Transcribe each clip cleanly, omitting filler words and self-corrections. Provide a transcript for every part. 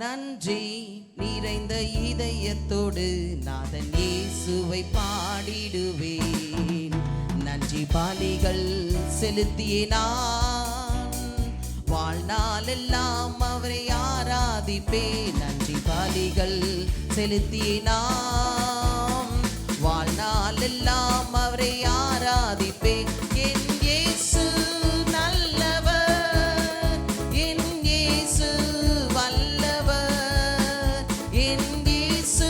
நன்றி நிறைந்த இதயத்தோடு நாதன் இயேசுவை பாடிடுவேன். நன்றி பலிகள் செலுத்தியே நான் வாழ்நாளெல்லாம் அவரை ஆராதிப்பேன். நன்றி பலிகள் செலுத்தியே நான் வாழ்நாளெல்லாம் அவரை ஆராதிப்பேன். என் இயேசு நல்லவர், என் இயேசு வல்லவர், என் இயேசு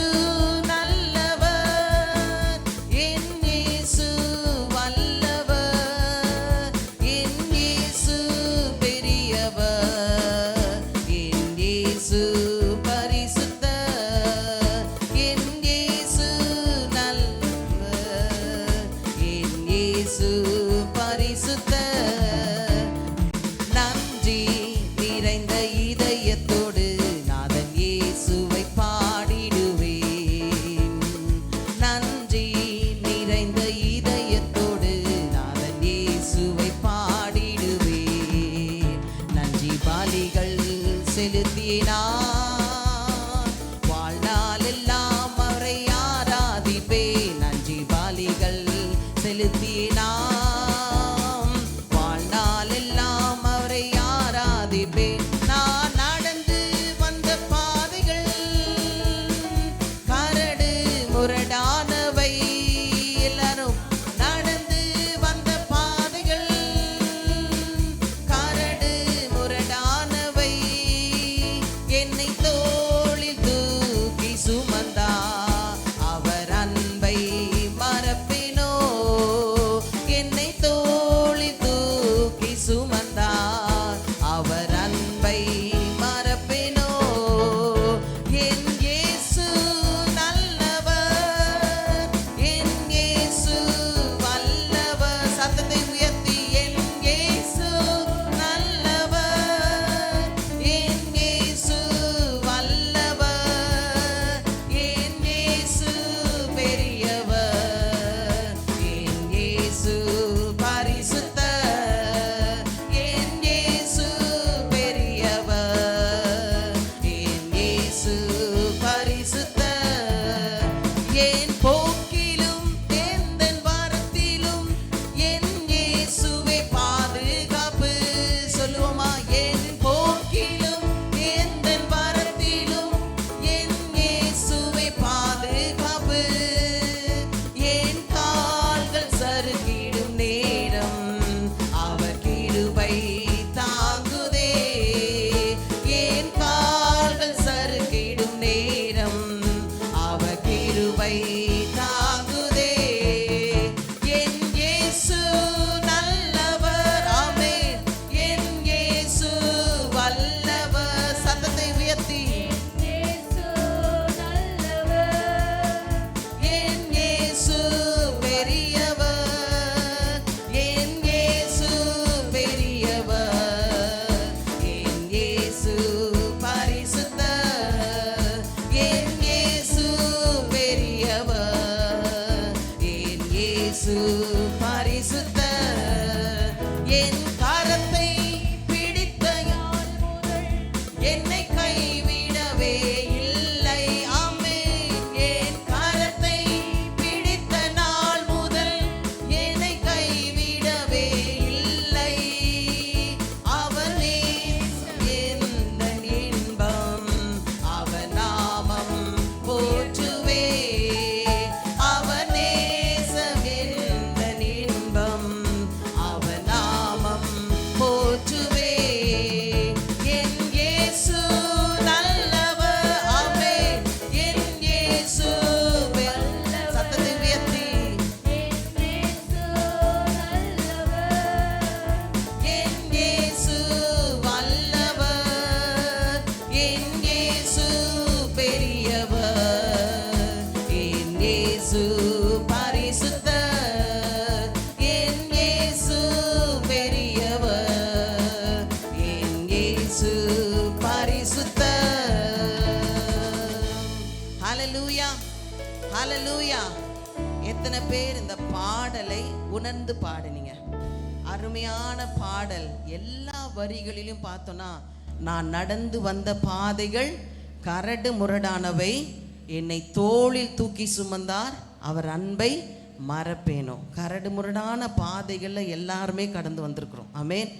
நல்லவர், என் இயேசு வல்லவர், என் இயேசு பெரியவர், என் இயேசு பரிசுத்தர், என் இயேசு நல்லவர், என் இயேசு பரிசுத்தர். நன்றி நிறைந்த இதயத்தோடு நாதன் இயேசுவை பாடிடுவேன். நன்றி நிறைந்த இதயத்தோடு நாதன் இயேசுவை பாடிடுவேன். நன்றி பலிகள் செலுத்தியே நான் வாழ்நாளெல்லாம் அவரை ஆராதிப்பேன். நன்றி பலிகள் செலுத்தியே நாம் வாழ்நாளெல்லாம் அவரை ஆராதிப்பேன். நான் நடந்து வந்த பாதைகள் கரடு முரடானவை, எல்லாரும் நடந்து வந்த பாதைகள் கரடு முரடானவை, என்னை தோளில் தூக்கி சுமந்தா அவர் அன்பை மறப்பேனோ, என்னை தோளில் தூக்கி சுமந்தார் அவர் அன்பை மறப்பேனோ. என் இயேசு நல்லவர், என் இயேசு வல்லவர். சத்தத்தை உயர்த்தி என் இயேசு நல்லவர், என் இயேசு வல்லவர், என் இயேசு பெரியவர், என் இயேசு பரிசுத்தர், என் இயேசு பெரியவர், என் இயேசு பரிசுத்தர். என் போக்கிலும் எந்தன் வரத்திலும் என் இயேசுவே பாதுகாப்பு. சொல்லுவோமா? என் போக்கிலும் எந்தன் வரத்திலும் என் இயேசுவே பாதுகாப்பு. என் கால்கள் சறுக்கிடும் நேரம் அவர் கிருபை தாங்குதே. என் கால்கள் சறுக்கிடும் நேரம் அவர் கிருபை தாங்குதே. என் இயேசு நல்லவர், ஆமென். என் இயேசு வல்லவர். சத்தத்தை உயர்த்தி என் இயேசு பெரியவர், என் இயேசு பெரியவர், என் இயேசு பரிசுத்தர், என் இயேசு பெரியவர், என் இயேசு பரிசுத்தர். என் கரத்தை பிடித்த நாள் முதல் என்னை கைவிடவே இல்லை. ஆமென். என் கரத்தை பிடித்த நாள் முதல் என்னை கைவிடவே இல்லை. அவர் நேசம் எந்தன் இன்பம், அவர் நாமம் போற்றுவே. அவர் நேசம் எந்தன் இன்பம், அவர் நாமம் போற்றுவே. என் இயேசு நல்லவர், ஆமென். என் இயேசு வல்லவர். சத்தத்தை உயர்த்தி என் இயேசு வல்லவர், என் இயேசு பெரியவர், என் இயேசு பரிசுத்தர், என் இயேசு பெரியவர், என் இயேசு பரிசுத்தர். ஹல்லேலூயா, ஹல்லேலூயா. எத்தனை பேர் இந்த பாடலை உணர்ந்து பாடுனீங்க? அருமையான பாடல். எல்லா வரிகளிலும் பார்த்தோன்னா நான் நடந்து வந்த பாதைகள் கரடு முரடானவை என்னை தோளில் தூக்கி சுமந்தார், அவர் அன்பை மறப்பேனோ. கரடு முரடான பாதைகளில் எல்லாருமே கடந்து வந்திருக்கிறோம். ஆமென்.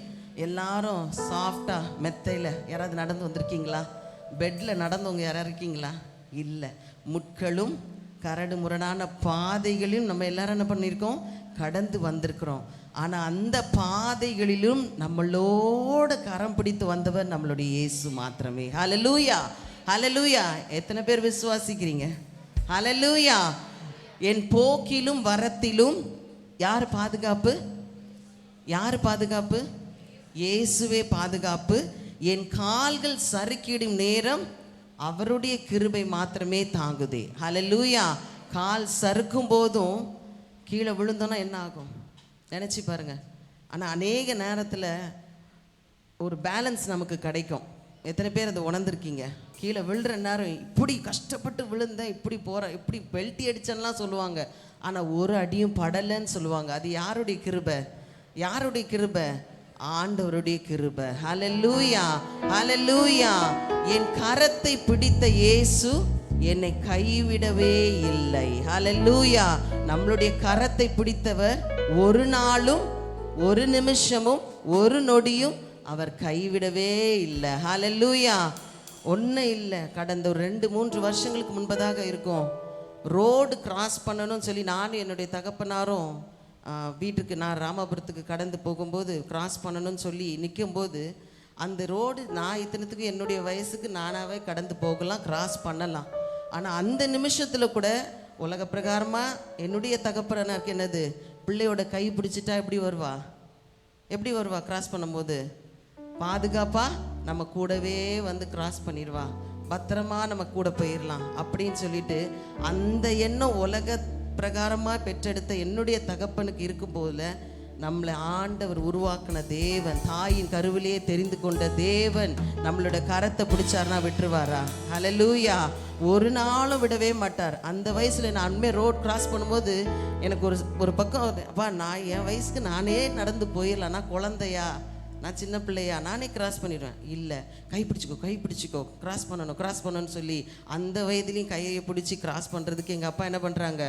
எல்லாரும் சாஃப்டாக மெத்தையில் யாராவது நடந்து வந்திருக்கீங்களா? பெட்டில் நடந்தவங்க யாராவது இருக்கீங்களா? இல்லை. முட்களும் கரடு முரடான பாதைகளையும் நம்ம எல்லாரும் என்ன பண்ணியிருக்கோம்? கடந்து வந்திருக்கிறோம். ஆனால் அந்த பாதைகளிலும் நம்மளோட கரம் பிடித்து வந்தவர் நம்மளுடைய இயேசு மாத்திரமே. ஹல்லேலூயா, ஹல்லேலூயா. எத்தனை பேர் விசுவாசிக்கிறீங்க? ஹல்லேலூயா. என் போக்கிலும் வரத்திலும் யார் பாதுகாப்பு? யார் பாதுகாப்பு? இயேசுவே பாதுகாப்பு. என் கால்கள் சறுக்கிடும் நேரம் அவருடைய கிருபை மாத்திரமே தாங்குதே. ஹல்லேலூயா. கால் சறுக்கும் போதும் கீழே விழுந்தோன்னா என்ன ஆகும் நினச்சி பாருங்க. ஆனால் அநேக நேரத்தில் ஒரு பேலன்ஸ் நமக்கு கிடைக்கும். எத்தனை பேர் அதை உணர்ந்துருக்கீங்க? கீழே விழுற நேரம் இப்படி கஷ்டப்பட்டு விழுந்தேன், இப்படி போகிறேன், இப்படி பெல்ட்டி அடிச்சேன்லாம் சொல்லுவாங்க. ஆனால் ஒரு அடியும் படலைன்னு சொல்லுவாங்க. அது யாருடைய கிருபை? யாருடைய கிருபை? ஆண்டவருடைய கிருபை. ஹல்லேலூயா, ஹல்லேலூயா. என் கரத்தை பிடித்த இயேசு என்னை கைவிடவே இல்லை. ஹல்லேலூயா. நம்மளுடைய கரத்தை பிடித்தவர் ஒரு நாளும், ஒரு நிமிஷமும், ஒரு நொடியும் அவர் கைவிடவே இல்லை. ஹல்லேலூயா. ஒன்றும் இல்லை. கடந்த ஒரு 2-3 வருஷங்களுக்கு முன்பதாக இருக்கும், ரோடு கிராஸ் பண்ணணும்னு சொல்லி நானும் என்னுடைய தகப்பனாரும் வீட்டுக்கு, நான் ராமபுரத்துக்கு கடந்து போகும்போது கிராஸ் பண்ணணும்னு சொல்லி நிற்கும்போது, அந்த ரோடு நான் இத்தனத்துக்கு என்னுடைய வயசுக்கு நானாகவே கடந்து போகலாம், கிராஸ் பண்ணலாம். ஆனால் அந்த நிமிஷத்தில் கூட உலக பிரகாரமாக என்னுடைய தகப்பனாருக்கு என்னது, பிள்ளையோட கை பிடிச்சிட்டா எப்படி வருவா? எப்படி வருவா? கிராஸ் பண்ணும்போது பாதுகாப்பாக நம்ம கூடவே வந்து கிராஸ் பண்ணிடுவா, பத்திரமா நம்ம கூட போயிடலாம் அப்படின்னு சொல்லிட்டு, அந்த எண்ணம் உலக பிரகாரமாக பெற்றெடுத்த என்னுடைய தகப்பனுக்கு இருக்கும்போதுல நம்மளை ஆண்டவர் உருவாக்கின தேவன், தாயின் கருவிலேயே தெரிந்து கொண்ட தேவன் நம்மளோட கரத்தை பிடிச்சார்னா விட்டுருவாரா? ஹல்லேலூயா. ஒரு நாளும் விடவே மாட்டார். அந்த வயசில் நான் அண்மை ரோட் கிராஸ் பண்ணும்போது எனக்கு ஒரு பக்கம், அப்பா நான் என் வயசுக்கு நானே நடந்து போயிடலாம், நான் குழந்தையா, நான் சின்ன பிள்ளையா, நானே கிராஸ் பண்ணிடுவேன். இல்லை, கை பிடிச்சிக்கோ, கை பிடிச்சிக்கோ, கிராஸ் பண்ணணும்னு சொல்லி அந்த வயதுலேயும் கையை பிடிச்சி கிராஸ் பண்ணுறதுக்கு எங்கள் அப்பா என்ன பண்ணுறாங்க?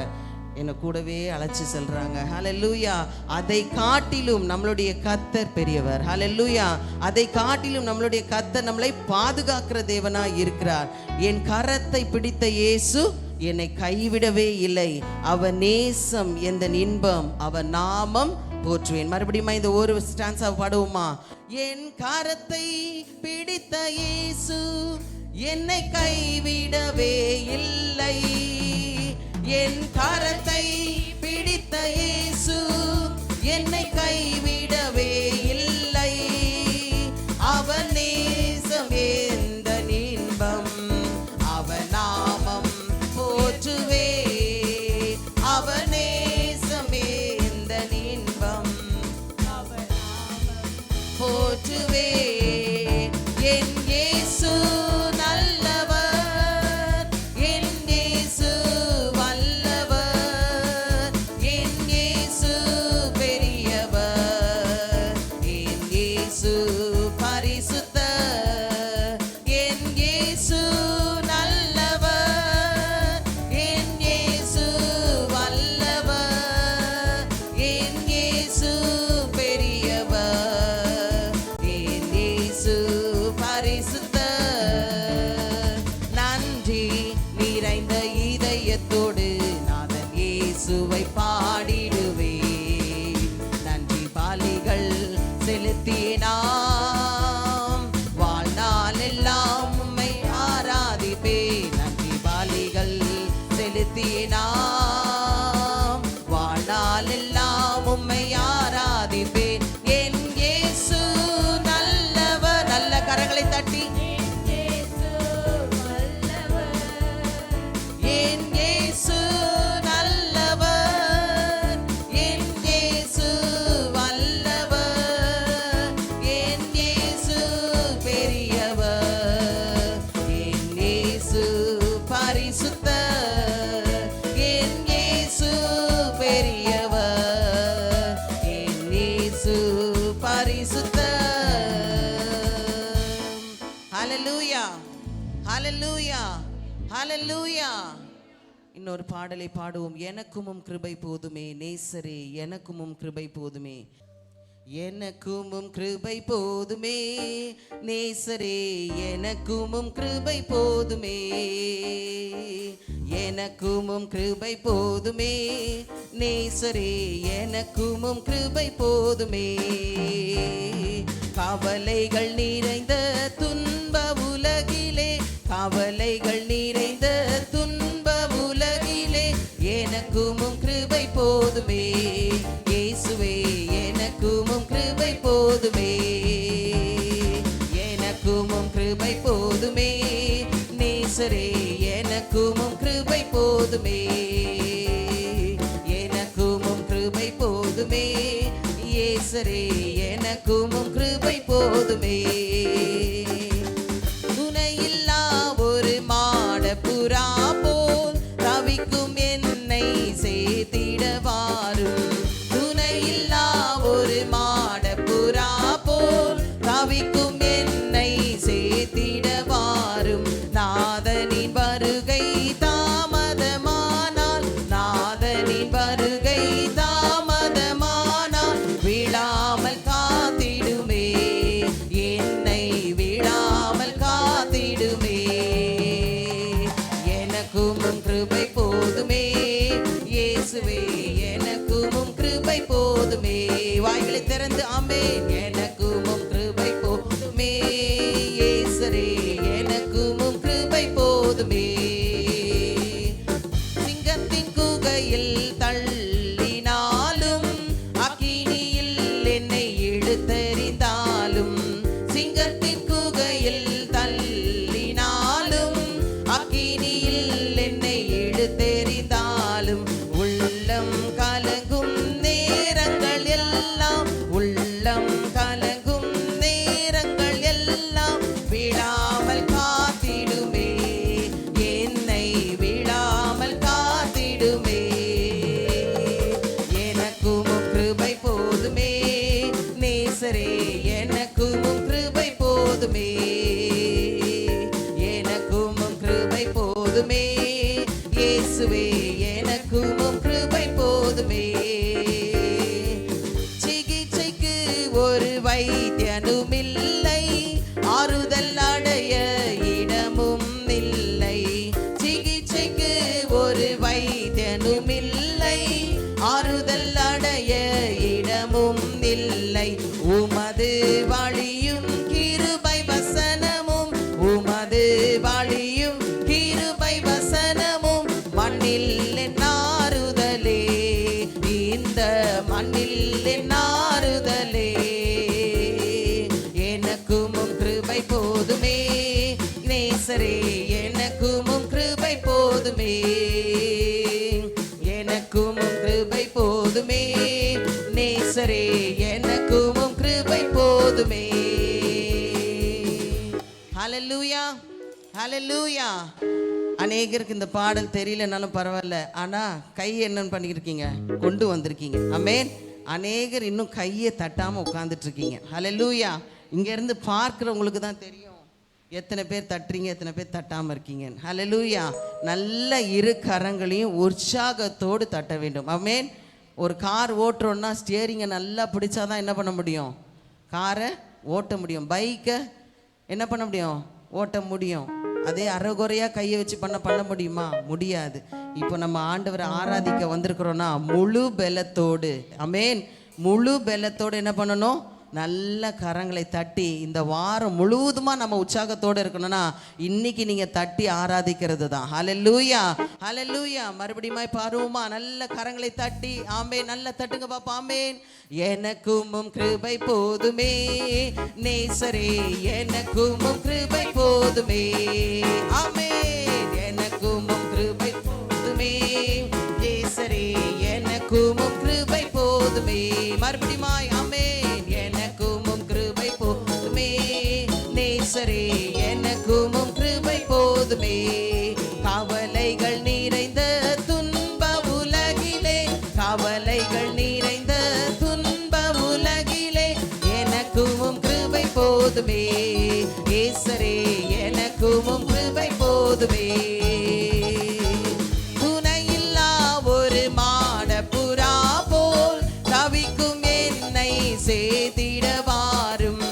என்னை கூடவே அழைச்சி செல்கிறாங்க. ஹல்லேலூயா. அதை காட்டிலும் நம்மளுடைய கர்த்தர் பெரியவர். ஹல்லேலூயா. அதை காட்டிலும் நம்மளுடைய கர்த்தர் நம்மளை பாதுகாக்கிற தேவனாய் இருக்கிறார். என் கரத்தை பிடித்த இயேசு என்னை கைவிடவே இல்லை. அவர் நேசம் எந்த இன்பம், அவர் நாமம் போற்றுவேன். மறுபடியும் இந்த ஒரு ஸ்டான்ஸா பாடுவோமா? என் கரத்தை பிடித்த இயேசு என்னை கைவிடவே இல்லை. என் கரத்தை பிடித்த இயேசு என்னை கைவிடவே இல்லை. அவர் நேசம் எந்த இன்பம், அவர் நாமம் போற்றுவே. அவர் நேசம் எந்த இன்பம், அவர் நாமம் போற்றுவே. என் இயேசு நல்லவர், என் இயேசு வல்லவர். ஹல்லேலூயா, ஹல்லேலூயா. இன்னொரு பாடலை பாடுவோம். எனக்குமும் கிருபை போதுமே நேசரே, எனக்குமும் கிருபை போதுமே. எனக்குமும் கிருபை போதுமே நேசரே, எனக்குமும் கிருபை போதுமே. எனக்குமும் கிருபை போதுமே நேசரே, எனக்குமும் கிருபை போதுமே. கவலைகள் நிறைந்த துன்ப உலகிலே, கவலைகள் நிறைந்த துன்ப உலகிலே, எனக்குமும் கிருபை போதுமே. இயேசுவே எனக்குமும் கிருபை போதுமே, எனக்குமும் கிருபை போதுமே நேசரே, எனக்குமும் கிருபை போதுமே. எனக்குமும் கிருபை போதுமே இயேசுவே, எனக்குமும் கிருபை போதுமே. துணையில்லா ஒரு மாடப்புறா போல் தவிக்கும் என்னை சேர்த்திடவாரும். துணையில்லா ஒரு மாடப்புறா போல் தவிக்கும் என்னை சேர்த்திடவாரும். நாதனின் வருகை தாமதமானால், நாதனின் வருகை தாமதமானால் விழாமல் காத்திடுமே, என்னை விழாமல் காத்திடுமே. எனக்குமும் கிருபை போதுமே இயேசுவே, எனக்குமும் கிருபை போதுமே. வாய்களை திறந்து ஆமென். எனக்குமும் கிருபை போதுமே இயேசுவே, எனக்குமும் கிருபை போதுமே. சிங்கத்தின் குகையில் தள்ளினாலும், அக்கினியில் என்னை இழுத்தெறிந்தாலும், சிங்கத்தின் குகையில் தள்ளினாலும், அக்கினியில் என்னை இழுத்தெறிந்தாலும், உள்ளம் கலங்கும் நேரங்கள் எல்லாம், உள்ளம் கலங்கும் நேரங்கள் எல்லாம் விழாமல் காத்திடுமே, என்னை விழாமல் காத்திடுமே. எனக்குமும் கிருபை போதுமே நேசரே, எனக்குமும் கிருபை போதுமே. எனக்குமும் கிருபை போதுமே இயேசுவே, எனக்குமும் கிருபை போதுமே. சிகிச்சைக்கு ஒரு வைத்தியனுமில்லை, ஆறுதல் அடைய இடமும் இல்லை. சிகிச்சைக்கு ஒரு வைத்தியனுமில்லை, ஆறுதல் அடைய இடமும் இல்லை. உமது வழியும் கிருபை வசனமும், உமது வழியும் கிருபை வசனமும் மண்ணில் என் ஆறுதலே, இந்த மண்ணில் என் ஆறுதலே. எனக்குமும் கிருபை போதுமே நேசரே, எனக்குமும் கிருபை போதுமே. எனக்குமும் கிருபை போதுமே நேசரே, எனக்குமும் கிருபை போதுமே. ஹல்லேலூயா, ஹல்லேலூயா. அநேகருக்கு இந்த பாடல் தெரியலனாலும் பரவாயில்ல, ஆனால் கை என்னன்னு பண்ணியிருக்கீங்க, கொண்டு வந்திருக்கீங்க. ஆமென். அநேகர் இன்னும் கையை தட்டாமல் உட்காந்துட்டு இருக்கீங்க. ஹல்லேலூயா. இங்கேருந்து பார்க்குறவங்களுக்கு தான் தெரியும் எத்தனை பேர் தட்டுறீங்க, எத்தனை பேர் தட்டாமல் இருக்கீங்க. ஹல்லேலூயா. நல்ல இரு கரங்களையும் உற்சாகத்தோடு தட்ட வேண்டும். ஆமென். ஒரு கார் ஓட்டுறோன்னா ஸ்டியரிங்கை நல்லா பிடிச்சாதான் என்ன பண்ண முடியும், காரை ஓட்ட முடியும். பைக்கை என்ன பண்ண முடியும், ஓட்ட முடியும். அதே அரைகுறையாக கையை வச்சு பண்ண முடியுமா, முடியாது. இப்போ நம்ம ஆண்டவரை ஆராதிக்க வந்திருக்கிறோன்னா முழு பலத்தோடு, ஆமென், முழு பலத்தோடு என்ன பண்ணணும், நல்ல கரங்களை தட்டி இந்த வாரம் முழுவதுமாக நம்ம உற்சாகத்தோடு இருக்கணும்னா இன்னைக்கு நீங்கள் தட்டி ஆராதிக்கிறது தான். ஹல்லேலூயா, ஹல்லேலூயா. மறுபடியும் பாருவோமா, நல்ல கரங்களை தட்டி ஆமென், நல்ல தட்டுங்க பாப்பா. ஆமென். எனக்குமும் கிருபை போதுமே நேசரே, எனக்குமும் கிருபை போதுமே. ஆமென். எனக்குமும் கிருபை போதுமே நேசரே, எனக்குமும் கிருபை போதுமே. மறுபடியும் ஆமென். எனக்குமும் கிருபை போதுமே நேசரே, எனக்குமும் கிருபை போதுமே. கவலைகள் நிறைந்த துன்ப உலகிலே, கவலைகள் நிறைந்த துன்ப உலகிலே, எனக்குமும் கிருபை போதுமே. இயேசுவே எனக்குமும் கிருபை போதுமே. துணையில்லா ஒரு மாடப்புறா போல் தவிக்கும் என்னை சேர்த்திட வாரும்.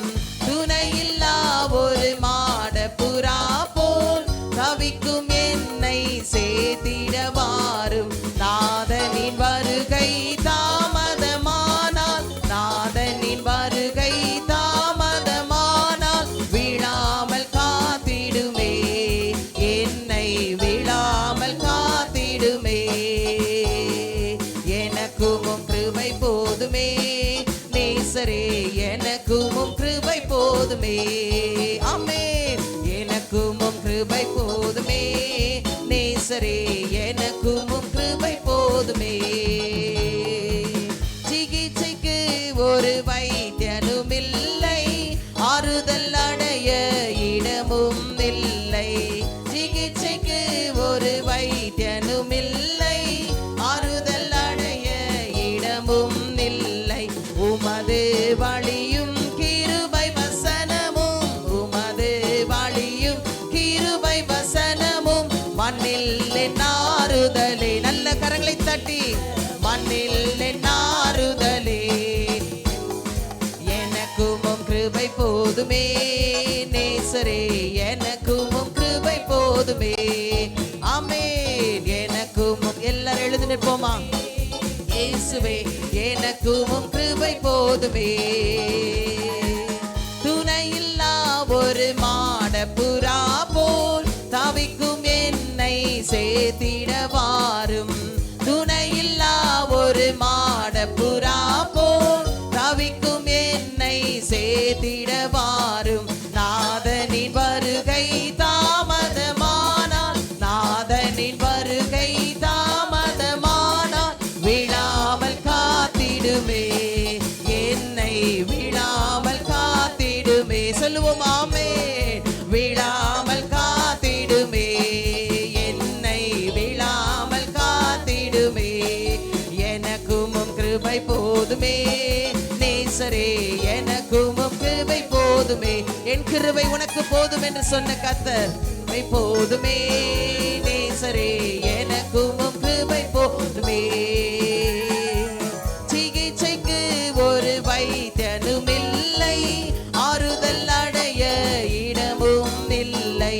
துணையில்லா ஒரு மாடப்புறா போல் தவிக்கும் என்னை சேர்த்திட வாரும். நாதனின் வருகை தாமதமானால், நாதனின் வருகை தாமதமானால் விழாமல் காத்திடுமே, என்னை விழாமல் காத்திடுமே. எனக்கும் கிருபை போதுமே நேசரே, எனக்கும் கிருபை போதுமே. ஆமென். எனக்கும் கிருபை போதுமே நேசரே, எனக்கும் கிருபை போதுமே. சிகிச்சைக்கு ஒரு வைத்தியனும் இல்லை, ஆறுதல் அடைய இடமும் இல்லை. சிகிச்சைக்கு ஒரு வைத்தியனும் இல்லை, ஆறுதல் அடைய இடமும் இல்லை. உமது வழியும் கிருபை வசனமும், உமது வழியும் கிருபை வசனமும் மண்ணில் என் ஆறுதலே. நல்ல கரங்களை தட்டி, மண்ணில் என் ஆறுதலே. எனக்கும் கிருபை போதுமே நேசரே, எனக்கும் கிருபை போதுமே. ஆமென். எனக்கும் எல்லாரும் எழுதி நிற்போமா? இயேசுவே எனக்கும் கிருபை போதுமே. துணையில்லா ஒரு மாடப்புறா போல் தவிக்கும் என்னை சேர்த்திட வாரும். துணையில்லா ஒரு மாடப்புறா போல் தவிக்கும் என்னை சேர்த்திட வாரும். நாதனின் வருகை தாமதமானால், நாதனின் வருகை தாமதமானால் விழாமல் காத்திடுமே, என்னை விழாமல் காத்திடுமே. சொல்லுவோம் ஆமென். விழாமல் காத்திடுமே, என்னை விழாமல் காத்திடுமே. எனக்கும் கிருபை போதுமே நேசரே, எனக்கும் கிருபை போதுமே. என் கிருபை உனக்கு போதும் என்று சொன்ன கர்த்தர், கிருபை போதுமே நேசரே, எனக்கும் கிருபை போதுமே. சிகிச்சைக்கு ஒரு வைத்தியனும் இல்லை, ஆறுதல் அடைய இடமும் இல்லை.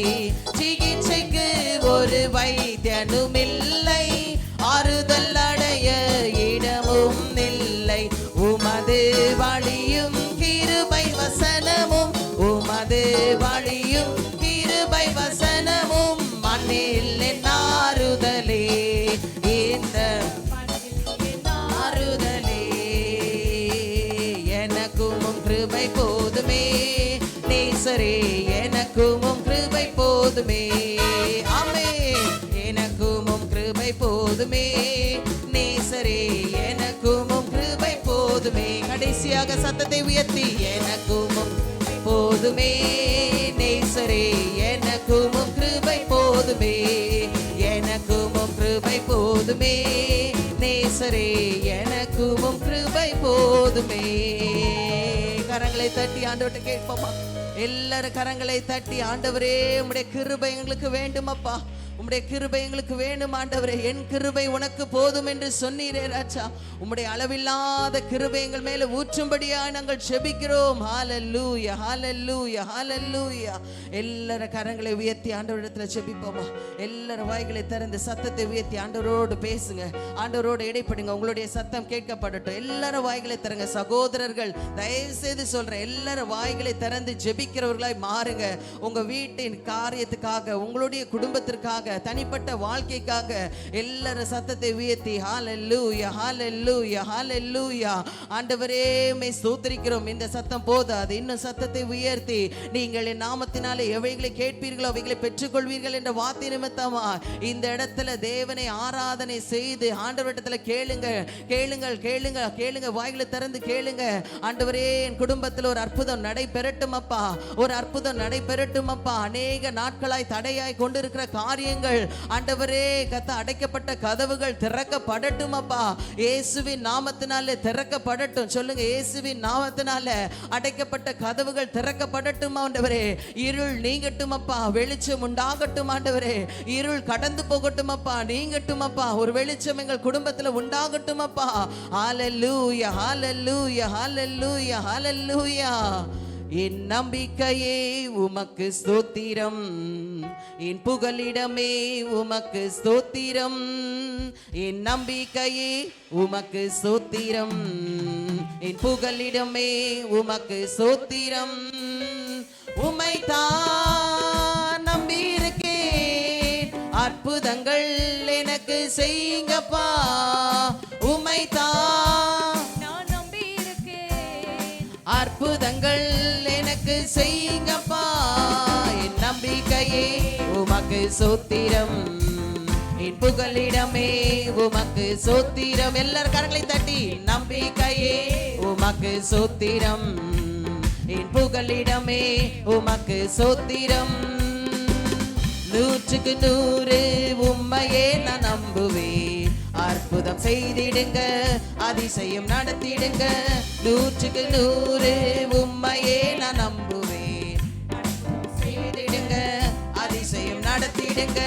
சிகிச்சைக்கு ஒரு வைத்தியனும் இல்லை, ஆறுதல் அடைய இடமும் இல்லை. உமது வழியும் கிருபை வசனமும், உமது வழியும் கிருபை வசனமும் மண்ணில் என் ஆறுதலே. இந்த ஆறுதலே. எனக்கும் கிருபை போதுமே நேசரே, எனக்கும் கிருபை போதுமே. ஆமென். எனக்கும் கிருபை போதுமே நேசரே, எனக்கும் கிருபை போதுமே. கடைசியாக சத்தத்தை உயர்த்தி, எனக்கும் போதுமே நேசரே, எனக்கும் கிருபை போதுமே. எனக்கும் கிருபை போதுமே நேசரே, எனக்கும் கிருபை போதுமே. கரங்களை தட்டி ஆண்டவர்கிட்ட கேட்போமா? எல்லாரும் கரங்களை தட்டி, ஆண்டவரே உம்முடைய கிருபை எங்களுக்கு வேண்டுமப்பா, உம்முடைய கிருபை எங்களுக்கு வேண்டும் ஆண்டவரே. என் கிருபை உனக்கு போதும் என்று சொன்னீரே ராஜா. உம்முடைய அளவில்லாத கிருபை எங்கள் மேல ஊற்றும்படியாக நாங்கள் ஜெபிக்கிறோம். ஹல்லேலூயா, ஹல்லேலூயா, ஹல்லேலூயா. எல்லார கரங்களை உயர்த்தி ஆண்டவரிடத்துல ஜெபிப்போமா? எல்லாரும் வாய்களை திறந்து சத்தத்தை உயர்த்தி ஆண்டவரோடு பேசுங்க, ஆண்டவரோடு இடைப்படுங்க. உங்களுடைய சத்தம் கேட்கப்படட்டும். எல்லாரும் வாய்களை திறங்க. சகோதரர்கள் தயவு செய்து சொல்றேன், எல்லாரும் வாய்களை திறந்து ஜெபிக்கிறவர்களாய் மாறுங்க. உங்க வீட்டின் காரியத்துக்காக, உங்களுடைய குடும்பத்திற்காக, தனிப்பட்ட வாழ்க்கைக்காக எல்லாரும் சத்தத்தை உயர்த்தி ஹல்லேலூயா, ஹல்லேலூயா, ஹல்லேலூயா. ஆண்டவரே உம்மை ஸ்தோத்திரிக்கிறோம். இந்த சத்தம் போதாது, இன்னும் சத்தத்தை உயர்த்தி, நீங்கள் என் நாமத்தினாலே எவைகளை கேட்பீர்களோ அவைகளை பெற்றுக்கொள்வீர்கள் என்ற வார்த்தை நிமித்தமா இந்த இடத்துல தேவனை ஆராதனை செய்து ஆண்டவரிடத்துல கேளுங்க, கேளுங்கள், கேளுங்க, கேளுங்க. வாய்களை திறந்து கேளுங்க. ஆண்டவரே என் குடும்பத்தில் ஒரு அற்புதம் நடைபெறட்டும் அப்பா, ஒரு அற்புதம் நடைபெறட்டும் அப்பா. அநேக நாட்களாய் தடையாய் கொண்டிருக்கிற காரியங்கள் செய்யுங்கள் ஆண்டவரே. அடைக்கப்பட்ட கதவுகள் திறக்கப்படட்டும் அப்பா, இயேசுவின் நாமத்தினாலே திறக்கப்படட்டும். சொல்லுங்க, இயேசுவின் நாமத்தினால அடைக்கப்பட்ட கதவுகள் திறக்கப்படட்டும் ஆண்டவரே. இருள் நீங்கட்டும் அப்பா, வெளிச்சம் உண்டாகட்டும் ஆண்டவரே. இருள் கடந்து போகட்டும் அப்பா, நீங்கட்டும் அப்பா. ஒரு வெளிச்சம் எங்கள் குடும்பத்துல உண்டாகட்டும் அப்பா. ஹல்லேலூயா, ஹல்லேலூயா, ஹல்லேலூயா, ஹல்லேலூயா. என் நம்பிக்கையே உமக்கு ஸ்தோத்திரம், என் புகலிடமே உமக்கு ஸ்தோத்திரம். என் நம்பிக்கையே உமக்கு ஸ்தோத்திரம், என் புகலிடமே உமக்கு ஸ்தோத்திரம். உம்மைத்தான் நம்பியிருக்கேன், அற்புதங்கள் எனக்கு செய்யுங்கப்பா. உம்மைத்தான் நான் நம்பியிருக்கேன், அற்புதங்கள் எனக்கு செய்யுங்கப்பா. என் நம்பிக்கையே உமக்கு சோத்திரம், என் புகலிடமே உமக்கு சோத்திரம். எல்லாரும் கரங்களை தட்டி, நம்பிக்கையே உமக்கு சோத்திரம், என் புகலிடமே உமக்கு சோத்திரம். 100க்கு 100 உம்மையே நான் நம்புவேன், அற்புதம் செய்திடுங்க, அதிசயம் நடத்திடுங்க. 100க்கு 100 உம்மையே நான் நம்புவேன், செய்திடுங்க, அதிசயம் நடத்திடுங்க.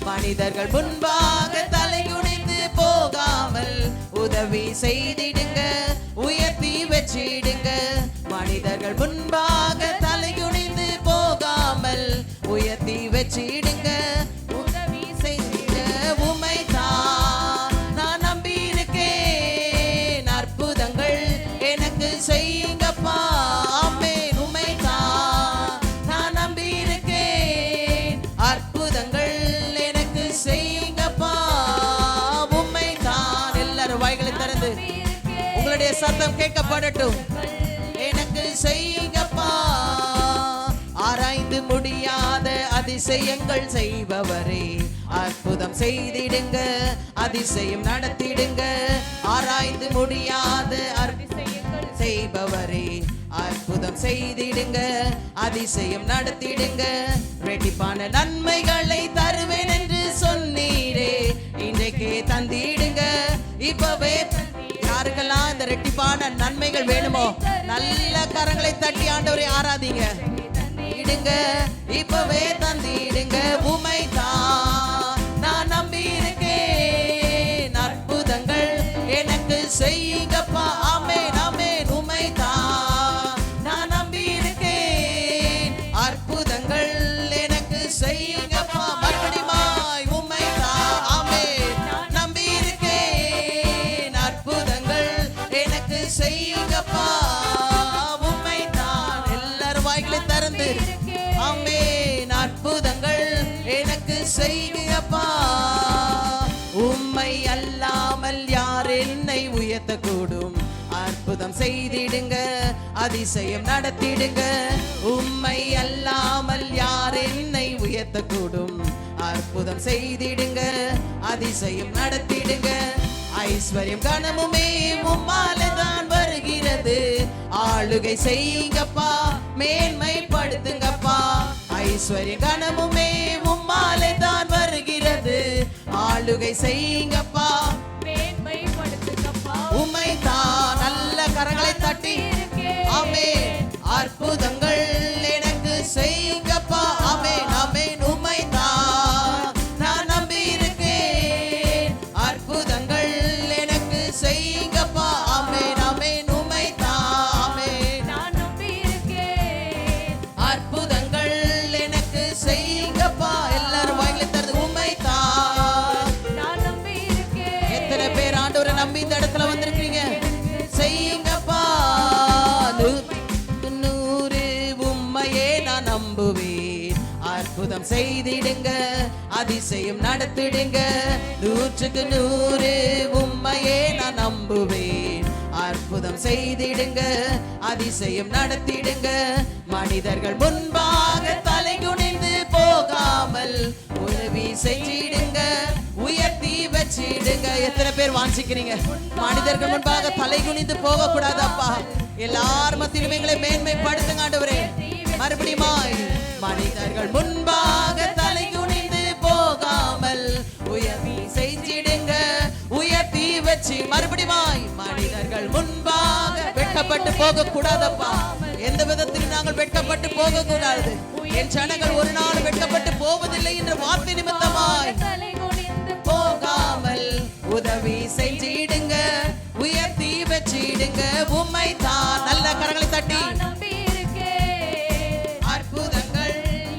மனிதர்கள் முன்பாக தலைகுனிந்து போகாமல் உதவி செய்திடுங்க, உயர்த்தி வச்சிடுங்க. மனிதர்கள் முன்பாக தலைகுனிந்து போகாமல் உயர்த்தி வச்சிடுங்க, உதவி செய்திட. உம்மைத்தான் நான் நம்பியிருக்கேன், அற்புதங்கள் எனக்கு செய்யுங்கப்பா. ஆமென். உம்மைத்தான் நான் நம்பியிருக்கேன், அற்புதங்கள் எனக்கு செய்யுங்கப்பா. உம்மைத்தான். எல்லாரும் வாய்களை திறந்து உங்களுடைய சத்தம் கேட்கப்படட்டும். எனக்கு செய்யுங்கப்பா. ஆராய்ந்து முடியாத அதிசயங்கள் செய்பவரே, அற்புதம் செய்திடுங்க, அதிசயம் நடத்திடுங்க. ஆராய்ந்து முடியாத அதிசயங்கள் செய்பவரே, அற்புதம் செய்திடுங்க, அதிசயம் நடத்திடுங்க. ரெட்டிப்பான நன்மைகளை தருவேன் என்று சொன்னீரே, இன்றைக்கே தந்திடுங்க. இப்பவே யாருக்கெல்லாம் இந்த ரெட்டிப்பான நன்மைகள் வேணுமோ நல்ல கரங்களை தட்டி ஆண்டவரை ஆராதிங்க. இடுங்க, இப்பவே தந்திடுங்க. உம்மைத்தான் நான் நம்பியிருக்கேன், அற்புதங்கள் எனக்கு செய்யுங்கப்பா. ஆமென், ஆமென். உம்மைத்தான் நான் நம்பியிருக்கேன், அற்புதங்கள் எனக்கு செய்யுங்கப்பா. மறுபடியுமாய் உம்மைத்தான். ஆமென். நம்பியிருக்கேன், அற்புதங்கள் எனக்கு செய்யுங்கப்பா. உம்மைத்தான். எல்லாரும் வாய்களை திறந்து ஆமென், அற்புதங்கள் எனக்கு செய்யுங்கப்பா. உம்மை அல்லாமல் யார் என்னை உயர்த்தக்கூடும், அற்புதம் செய்திடுங்க, அதிசயம் நடத்திடுங்க. உம்மை அல்லாமல் யார் என்னை உயர்த்தக்கூடும், அற்புதம் செய்திடுங்க, அதிசயம் நடத்திடுங்க. ஐஸ்வர்யம் கனமுமே உம்மாலே தான் வருகிறது, ஆளுகை செய்யுங்கப்பா, மேன்மைப்படுத்துங்கப்பா. ஐஸ்வர்ய கனமுமே உம்மாலே தான் வருகிறது, ஆளுகை செய்யுங்கப்பா, மேன்மைப்படுத்துங்கப்பா. உம்மைத்தான். நல்ல கரங்களை தட்டி ஆமென், அற்புதங்கள் எனக்கு செய்யுங்கப்பா. ஆமென், ஆமென். உம்மைத்தான் நான் நம்பியிருக்கேன், அற்புதங்கள் எனக்கு செய்யுங்கப்பா. ஆமென், ஆமென். உம்மைத்தான். ஆமென். நான் நம்பியிருக்கேன், அற்புதங்கள் எனக்கு செய்யுங்கப்பா. எல்லாரும் வாயில தருது. உம்மைத்தான் நான் நம்பியிருக்கேன். எத்தனை பேர் ஆண்டவரை நம்பி இந்த இடத்துல வந்திருக்கீங்க? செய்யுங்கப்பா. 100க்கு 100 உம்மையே நான் நம்புவேன், அற்புதம் செய்திடுங்க, அதிசயம் நடத்திடுங்க. 100க்கு 100 உம்மையே நான் நம்புவேன், அற்புதம் செய்திடுங்க, அதிசயம் நடத்திடுங்க. மனிதர்கள் முன்பாக தலை குனிந்து போகாமல் உதவி செய்திடுங்க, உயர்த்தி வச்சிடுங்க. எத்தனை பேர் வாஞ்சிக்கிறீங்க? மனிதர்கள் முன்பாக தலை குனிந்து போக கூடாதப்பா. எல்லார் மத்தியிலும் எங்களை மேன்மைப்படுத்துங்க ஆண்டவரே. மறுபடியும் மனிதர்கள் முன்பாக தலை குனிந்து போகாமல் வெட்கப்பட்டு போக கூடாதப்பா. எந்த விதத்திலும் நாங்கள் வெட்கப்பட்டு போக கூடாது. என் ஜனங்கள் ஒரு நாள் வெட்கப்பட்டு போவதில்லை என்ற வார்த்தை நிமித்தமாய் தலை குனிந்து போகாமல் உதவி செஞ்சிடுங்க, உயர்த்தி வச்சிடுங்க. உம்மை தான் நல்ல கரங்களை தட்டி நான் நம்பியிருக்கேன். அற்புதங்கள்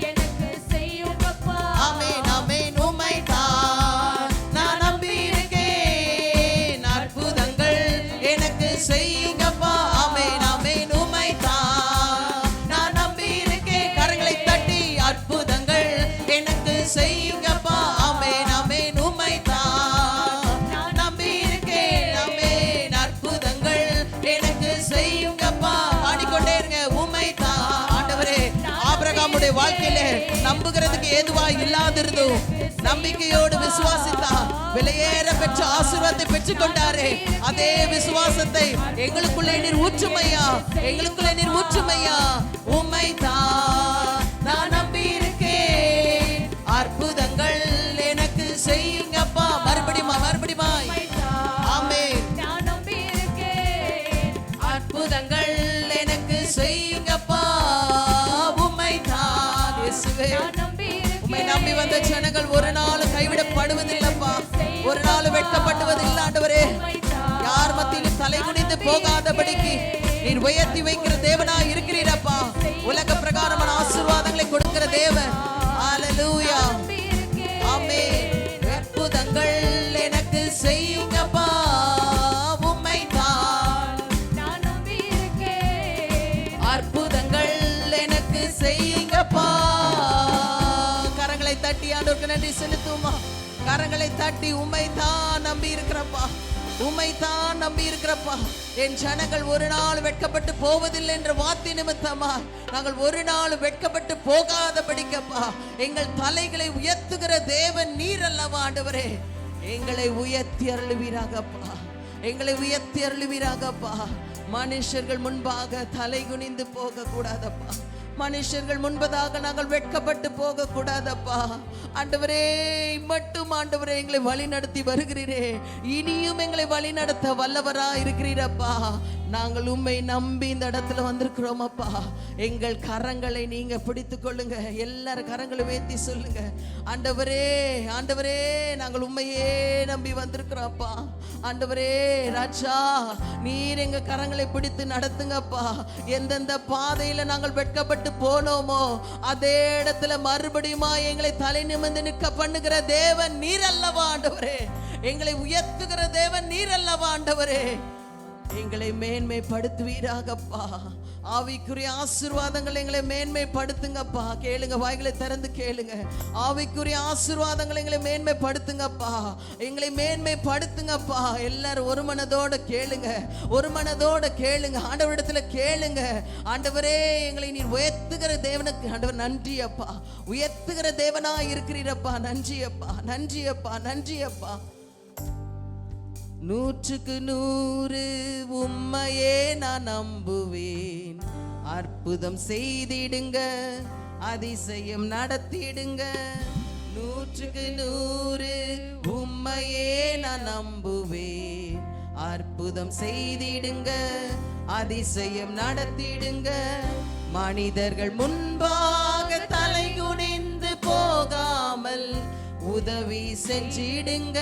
எனக்கு செய்யுங்கப்பா. ஆமென் ஆமென். உம்மை தான் நான் நம்பி இருக்கேன். அற்புதங்கள் எனக்கு செய்யுங்கப்பா. ஆமென் ஆமென். உம்மை தான் நான் நம்பி இருக்கேன். கரங்களை தட்டி அற்புதங்கள் எனக்கு செய்யுங்கப்பா. ஆமென் ஆமென். உம்மை தான் நான் நம்பி இருக்கேன். ஆமென். அற்புதங்கள் எனக்கு செய்யுங்கப்பா. பாடிக்கொண்டே இருங்க. உம்மை தான் ஆண்டவரே. ஆபிரகாமுடைய வாழ்க்கையிலே நம்புகிறதுக்கு ஏதுவா இல்லாதிருந்தோம். நம்பிக்கையோடு விசுவாசித்தா விலையேற பெற்ற ஆசீர்வாதத்தை பெற்றுக் கொண்டாரே. அதே விசுவாசத்தை எங்களுக்குள்ளே நீர் ஊற்றுமையா, எங்களுக்குள்ளே நீர் ஊற்றுமையா. உம்மை தான் நான் நம்பி இருக்கேன். அற்புதங்கள் எனக்கு செய்யுங்கப்பா. மறுபடியுமா ஆமென். நான் நம்பியிருக்கேன். அற்புதங்கள் எனக்கு செய்யுங்கப்பா. உம்மை தான் இயேசுவே. நான் நம்பியிருக்கேன். உம்மை நம்பி வந்த ஜனங்கள் ஒரு நாள் கைவிடப்படுவதில்லப்பா. ஒரு நாள் வெட்கப்படுவதில்லை ஆண்டவரே. யார் மத்தியிலும் தலை குனிந்து போகாதபடிக்கு நீர் உயர்த்தி வைக்கிற தேவனா இருக்கிறீரப்பா. உலக பிரகாரமான ஆசீர்வாதங்களை கொடுக்கிற தேவன். ஹalleluya. நம்பியிருக்கேன். ஆமென். அற்புதங்கள் எனக்கு செய்யுங்கப்பா. உம்மை தான் நான் நம்பியிருக்கேன். அற்புதங்கள் எனக்கு செய்யுங்கப்பா. கரங்களை தட்டி ஆண்டவருக்கு நன்றி செலுத்துமா. கரங்களை தட்டி உம்மை தான் நம்பி இருக்கிறப்பா. உம்மை தான் நம்பி இருக்கிறப்பா. என் ஜனங்கள் ஒரு நாள் வெட்கப்பட்டு போவதில்லை என்ற வார்த்தை நிமித்தமா நாங்கள் ஒரு நாள் வெட்கப்பட்டு போகாதபடிக்கப்பா எங்கள் தலைகளை உயர்த்துகிற தேவன் நீர் அல்லவா ஆண்டவரே. எங்களை உயர்த்தி அருளுவீராகப்பா. எங்களை உயர்த்தி அருளுவீராகப்பா. மனுஷர்கள் முன்பாக தலை குனிந்து போக கூடாதப்பா. மனுஷர்கள் முன்பதாக நாங்கள் வெட்கப்பட்டு போக கூடாதப்பா. ஆண்டவரே மட்டும் ஆண்டவரே எங்களை வழி நடத்தி வருகிறீரே. இனியும் எங்களை வழி நடத்த வல்லவரா இருக்கிறீரப்பா. நாங்கள் உம்மை நம்பி இந்த இடத்துல வந்திருக்கிறோம் அப்பா. எங்கள் கரங்களை நீங்க பிடித்து கொள்ளுங்க. எல்லாரும் கரங்களை வேத்தி சொல்லுங்க. ஆண்டவரே ஆண்டவரே நாங்கள் உம்மையே நம்பி வந்திருக்கிறோம் அப்பா. ஆண்டவரே ராஜா நீர் எங்க கரங்களை பிடித்து நடத்துங்கப்பா. எந்தெந்த பாதையில நாங்கள் வெட்கப்பட்டு போனோமோ அதே இடத்துல மறுபடியும் எங்களை தலை நிமிர்ந்து நிற்க பண்ணுகிற தேவன் நீர் அல்லவா ஆண்டவரே. எங்களை உயர்த்துகிற தேவன் நீர் அல்லவா ஆண்டவரே. எங்களை மேன்மைப்படுத்துவீராகப்பா. ஆவிக்குரிய ஆசீர்வாதங்கள் எங்களை மேன்மைப்படுத்துங்கப்பா. கேளுங்க, வாய்களை திறந்து கேளுங்க. ஆவிக்குரிய ஆசீர்வாதங்கள் எங்களை மேன்மைப்படுத்துங்கப்பா. எங்களை மேன்மைப்படுத்துங்கப்பா. எல்லாரும் ஒரு மனதோட கேளுங்க, ஒரு மனதோட கேளுங்க. ஆண்டவரிடத்துல கேளுங்க. ஆண்டவரே எங்களை நீர் உயர்த்துகிற தேவனுக்கு ஆண்டவர் நன்றி அப்பா. உயர்த்துகிற தேவனா இருக்கிறீரப்பா. நன்றி அப்பா, நன்றி அப்பா, நன்றி அப்பா. 100க்கு 100 உம்மையே நான் நம்புவேன். அற்புதம் செய்திடுங்க, அதிசயம் நடத்திடுங்க. 100க்கு 100 உம்மையே நான் நம்புவேன். அற்புதம் செய்திடுங்க, அதிசயம் நடத்திடுங்க. மனிதர்கள் முன்பாக தலை குனிந்து போகாமல் உதவி செஞ்சிடுங்க,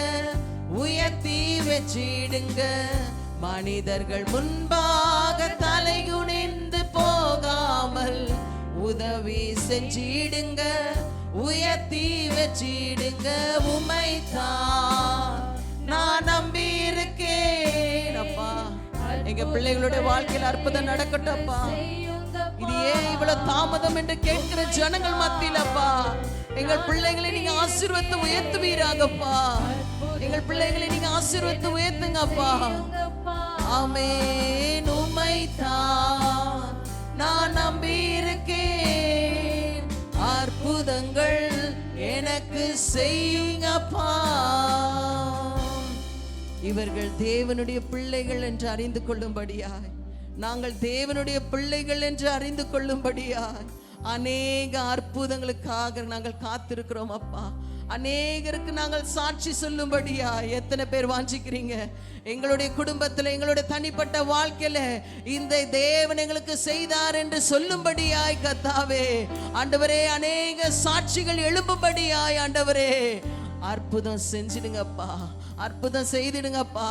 உயர்த்தி வச்சிடுங்க. மனிதர்கள் முன்பாக தலை குனிந்து போகாமல் உதவி செஞ்சிடுங்க, உயர்த்தி வச்சிடுங்க. உம்மைத்தான் நான் நம்பி இருக்கேன் அப்பா. எங்க பிள்ளைகளுடைய வாழ்க்கையில் அற்புதம் நடக்கட்டும்ப்பா. இது ஏன் இவ்வளவு தாமதம் என்று கேட்கிற ஜனங்கள் மத்தியிலப்பா எங்கள் பிள்ளைகளை நீங்க ஆசீர்வதித்து உயர்த்துவீராகப்பா. எங்கள் பிள்ளைகளை நீங்க ஆசீர்வதித்து உயர்த்துங்கப்பா. ஆமென். உம்மைத்தான் நான் நம்பி இருக்கேன். அற்புதங்கள் எனக்கு செய்யுங்கப்பா. இவர்கள் தேவனுடைய பிள்ளைகள் என்று அறிந்து கொள்ளும்படியாய், நாங்கள் தேவனுடைய பிள்ளைகள் என்று அறிந்து கொள்ளும்படியாய் அநேக அற்புதங்களுக்காக நாங்கள் காத்திருக்கிறோம் அப்பா. அநேகருக்கு நாங்கள் சாட்சி சொல்லும்படியா எத்தனை பேர் வாஞ்சிக்கிறீங்க? எங்களுடைய குடும்பத்தில், எங்களுடைய தனிப்பட்ட வாழ்க்கையில இந்த தேவன் எங்களுக்கு செய்தார் என்று சொல்லும்படியாய் கர்த்தாவே ஆண்டவரே, அநேக சாட்சிகள் எழும்பும்படியாய் ஆண்டவரே அற்புதம் செஞ்சிடுங்கப்பா, அற்புதம் செய்திடுங்கப்பா.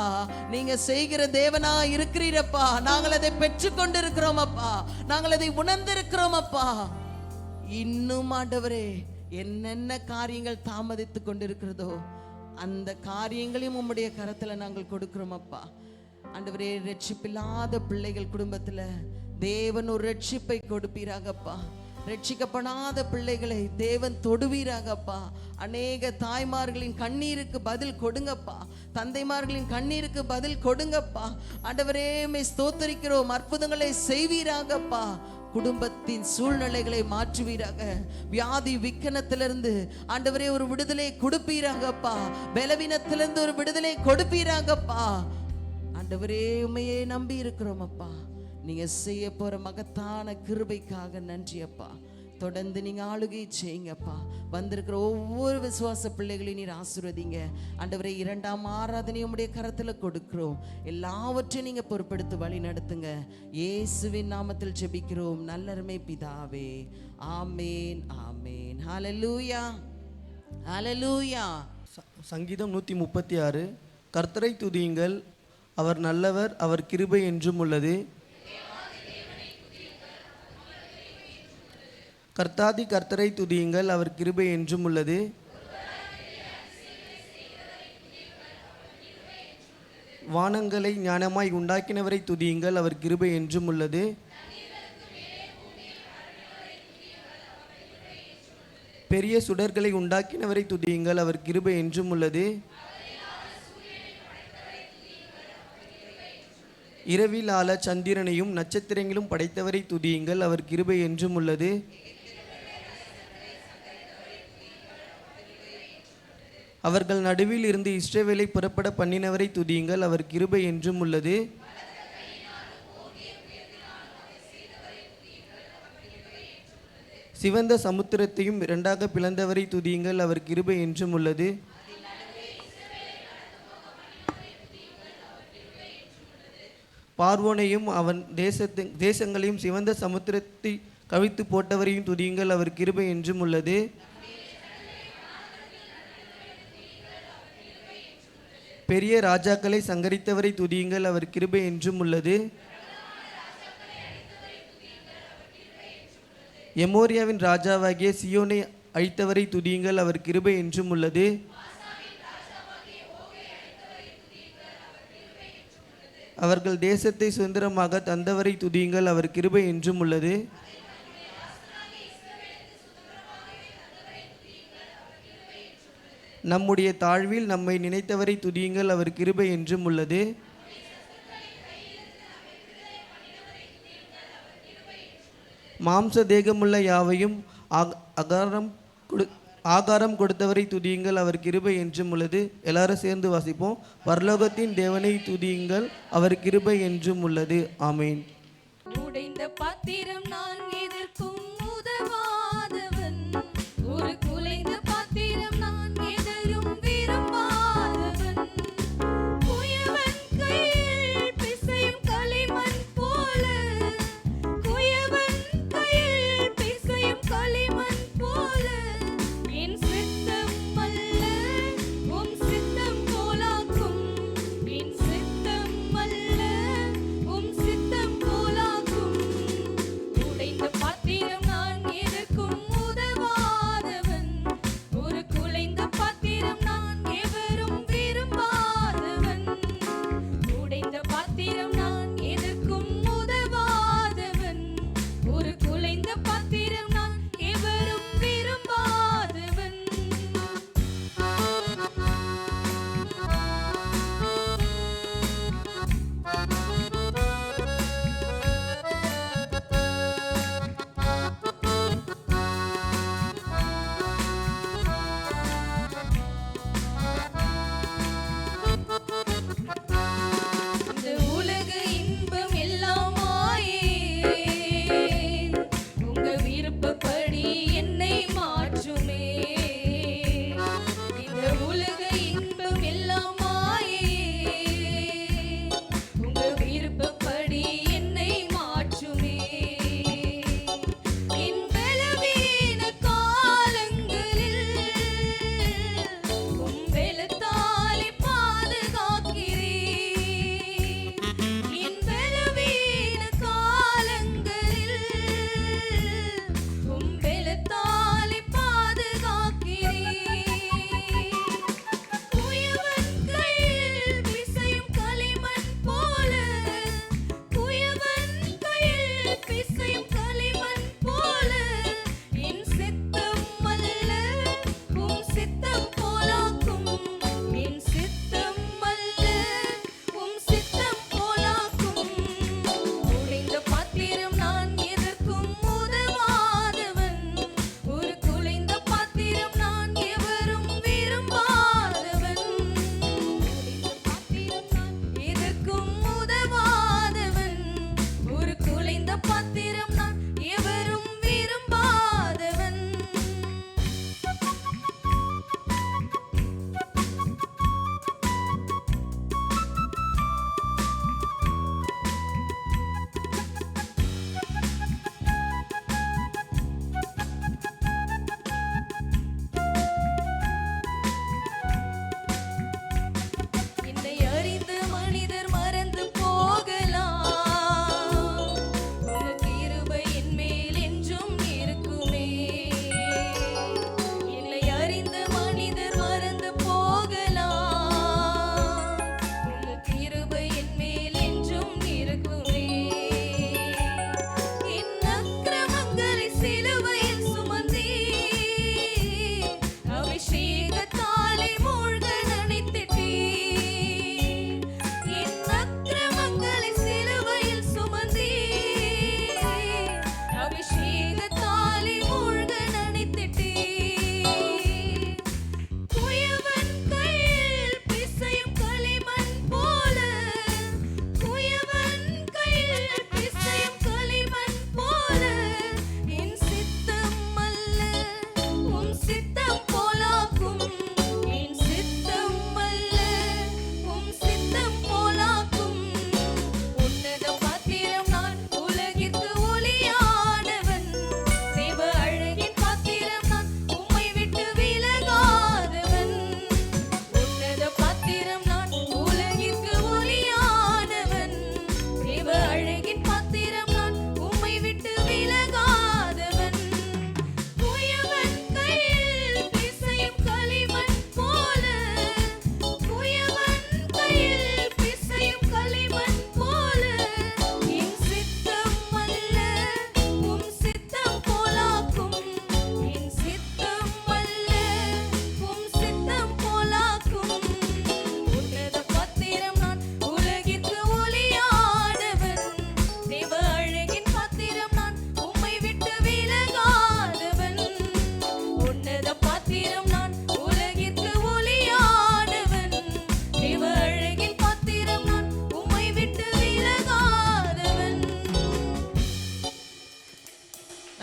நீங்க செய்கிற தேவனா இருக்கிறீரப்பா. நாங்கள் அதை பெற்றுக்கொண்டு இருக்கிறோம் அப்பா, நாங்கள் அதை உணர்ந்திருக்கிறோம் அப்பா. இன்னும் ஆண்டவரே என்னென்ன காரியங்கள் தாமதித்து கொண்டிருக்கிறதோ அந்த காரியங்களையும் உம்முடைய கரத்துல நாங்கள் கொடுக்கிறோம் அப்பா. ஆண்டவரே, ரட்சிப்பில்லாத பிள்ளைகள் குடும்பத்துல தேவன் ஒரு ரட்சிப்பை கொடுப்பீராகப்பா. ரட்சிக்கப்படாத பிள்ளைகளை தேவன் தொடுவீராகப்பா. அநேக தாய்மார்களின் கண்ணீருக்கு பதில் கொடுங்கப்பா, தந்தைமார்களின் கண்ணீருக்கு பதில் கொடுங்கப்பா. ஆண்டவரே, உம்மை ஸ்தோத்திரிக்கிறோம். அற்புதங்களை செய்வீராகப்பா. குடும்பத்தின் சூழ்நிலைகளை மாற்றுவீராக. வியாதி விக்கனத்திலிருந்து ஆண்டவரே ஒரு விடுதலை கொடுப்பீராகப்பா. பலவீனத்திலிருந்து ஒரு விடுதலை கொடுப்பீராகப்பா. ஆண்டவரே, உம்மையே நம்பி இருக்கிறோம் அப்பா. நீங்க செய்ய போற மகத்தான கிருபைக்காக நன்றி அப்பா. தொடர்ந்து நீங்க ஆளுகை செய்யுங்கப்பா. வந்திருக்கிற ஒவ்வொரு விசுவாச பிள்ளைகளையும் நீர் ஆசீர்வதிங்க ஆண்டவரே. இரண்டாம் ஆராதனை உம்முடைய கரத்துல கொடுக்கிறோம். எல்லாவற்றையும் நீங்க பொறுப்பெடுத்து வழி நடத்துங்க. இயேசுவின் நாமத்தில் ஜெபிக்கிறோம் நல்லருமை பிதாவே, ஆமேன் ஆமேன். ஹல்லேலூயா ஹல்லேலூயா. சங்கீதம் 136. கர்த்தரை துதியுங்கள், அவர் நல்லவர், அவர் கிருபை என்றும் உள்ளது. கர்த்தாதி கர்த்தரை துதியுங்கள், அவர் கிருபை என்றும் உள்ளது. வானங்களை ஞானமாய் உண்டாக்கினவரை துதியுங்கள், அவர் கிருபை என்றும் உள்ளது. பெரிய சுடர்களை உண்டாக்கினவரை துதியுங்கள், அவர் கிருபை என்றும் உள்ளது. இரவில் ஆள சந்திரனையும் நட்சத்திரங்களும் படைத்தவரை துதியுங்கள், அவர் கிருபை என்றும் உள்ளது. அவர்கள் நடுவில் இருந்து இஸ்ரவேலை புறப்பட பண்ணினவரை துதியுங்கள், அவர் கிருபை என்றும் உள்ளது. சிவந்த சமுத்திரத்தையும் இரண்டாக பிளந்தவரை துதியுங்கள், அவர் கிருபை என்றும் உள்ளது. பார்வோனையும் அவன் தேசங்களையும் சிவந்த சமுத்திரத்தை கவிழ்த்து போட்டவரையும் துதியுங்கள், அவர் கிருபை என்றும் உள்ளது. பெரிய ராஜாக்களை சங்கரித்தவரை துதியுங்கள், அவர் கிருபை என்றும் உள்ளது. எமோரியாவின் ராஜாவாகிய சியோனை அழித்தவரை துதியுங்கள், அவர் கிருபை என்றும் உள்ளது. அவர்கள் தேசத்தை சுதந்திரமாக தந்தவரை துதியுங்கள், அவர் கிருபை என்றும் உள்ளது. நம்முடைய தாழ்வில் நம்மை நினைத்தவரை துதியுங்கள், அவர் கிருபை என்றும் உள்ளது. மாம்ச தேகமுள்ள யாவையும் ஆகாரம் கொடுத்தவரை துதியுங்கள், அவர் கிருபை என்றும் உள்ளது. எல்லாரும் சேர்ந்து வாசிப்போம். பரலோகத்தின் தேவனை துதியுங்கள், அவர் கிருபை என்றும் உள்ளது. ஆமேன். உடைந்த பாத்திரம் நான் எதற்கும் உதவாதவன், ஒரு குலைந்த பாத்திரம் நான் எதரும் விரும்பாதவன். குயவன் கையில் பிசையும் களிமண் போல, குயவன் கையில் பிசையும் களிமண் போல, என் சித்தம் அல்ல உம் சித்தம் போலாக்கும், என் சித்தம் அல்ல உம் சித்தம் போலாக்கும். உடைந்த பாத்திரம்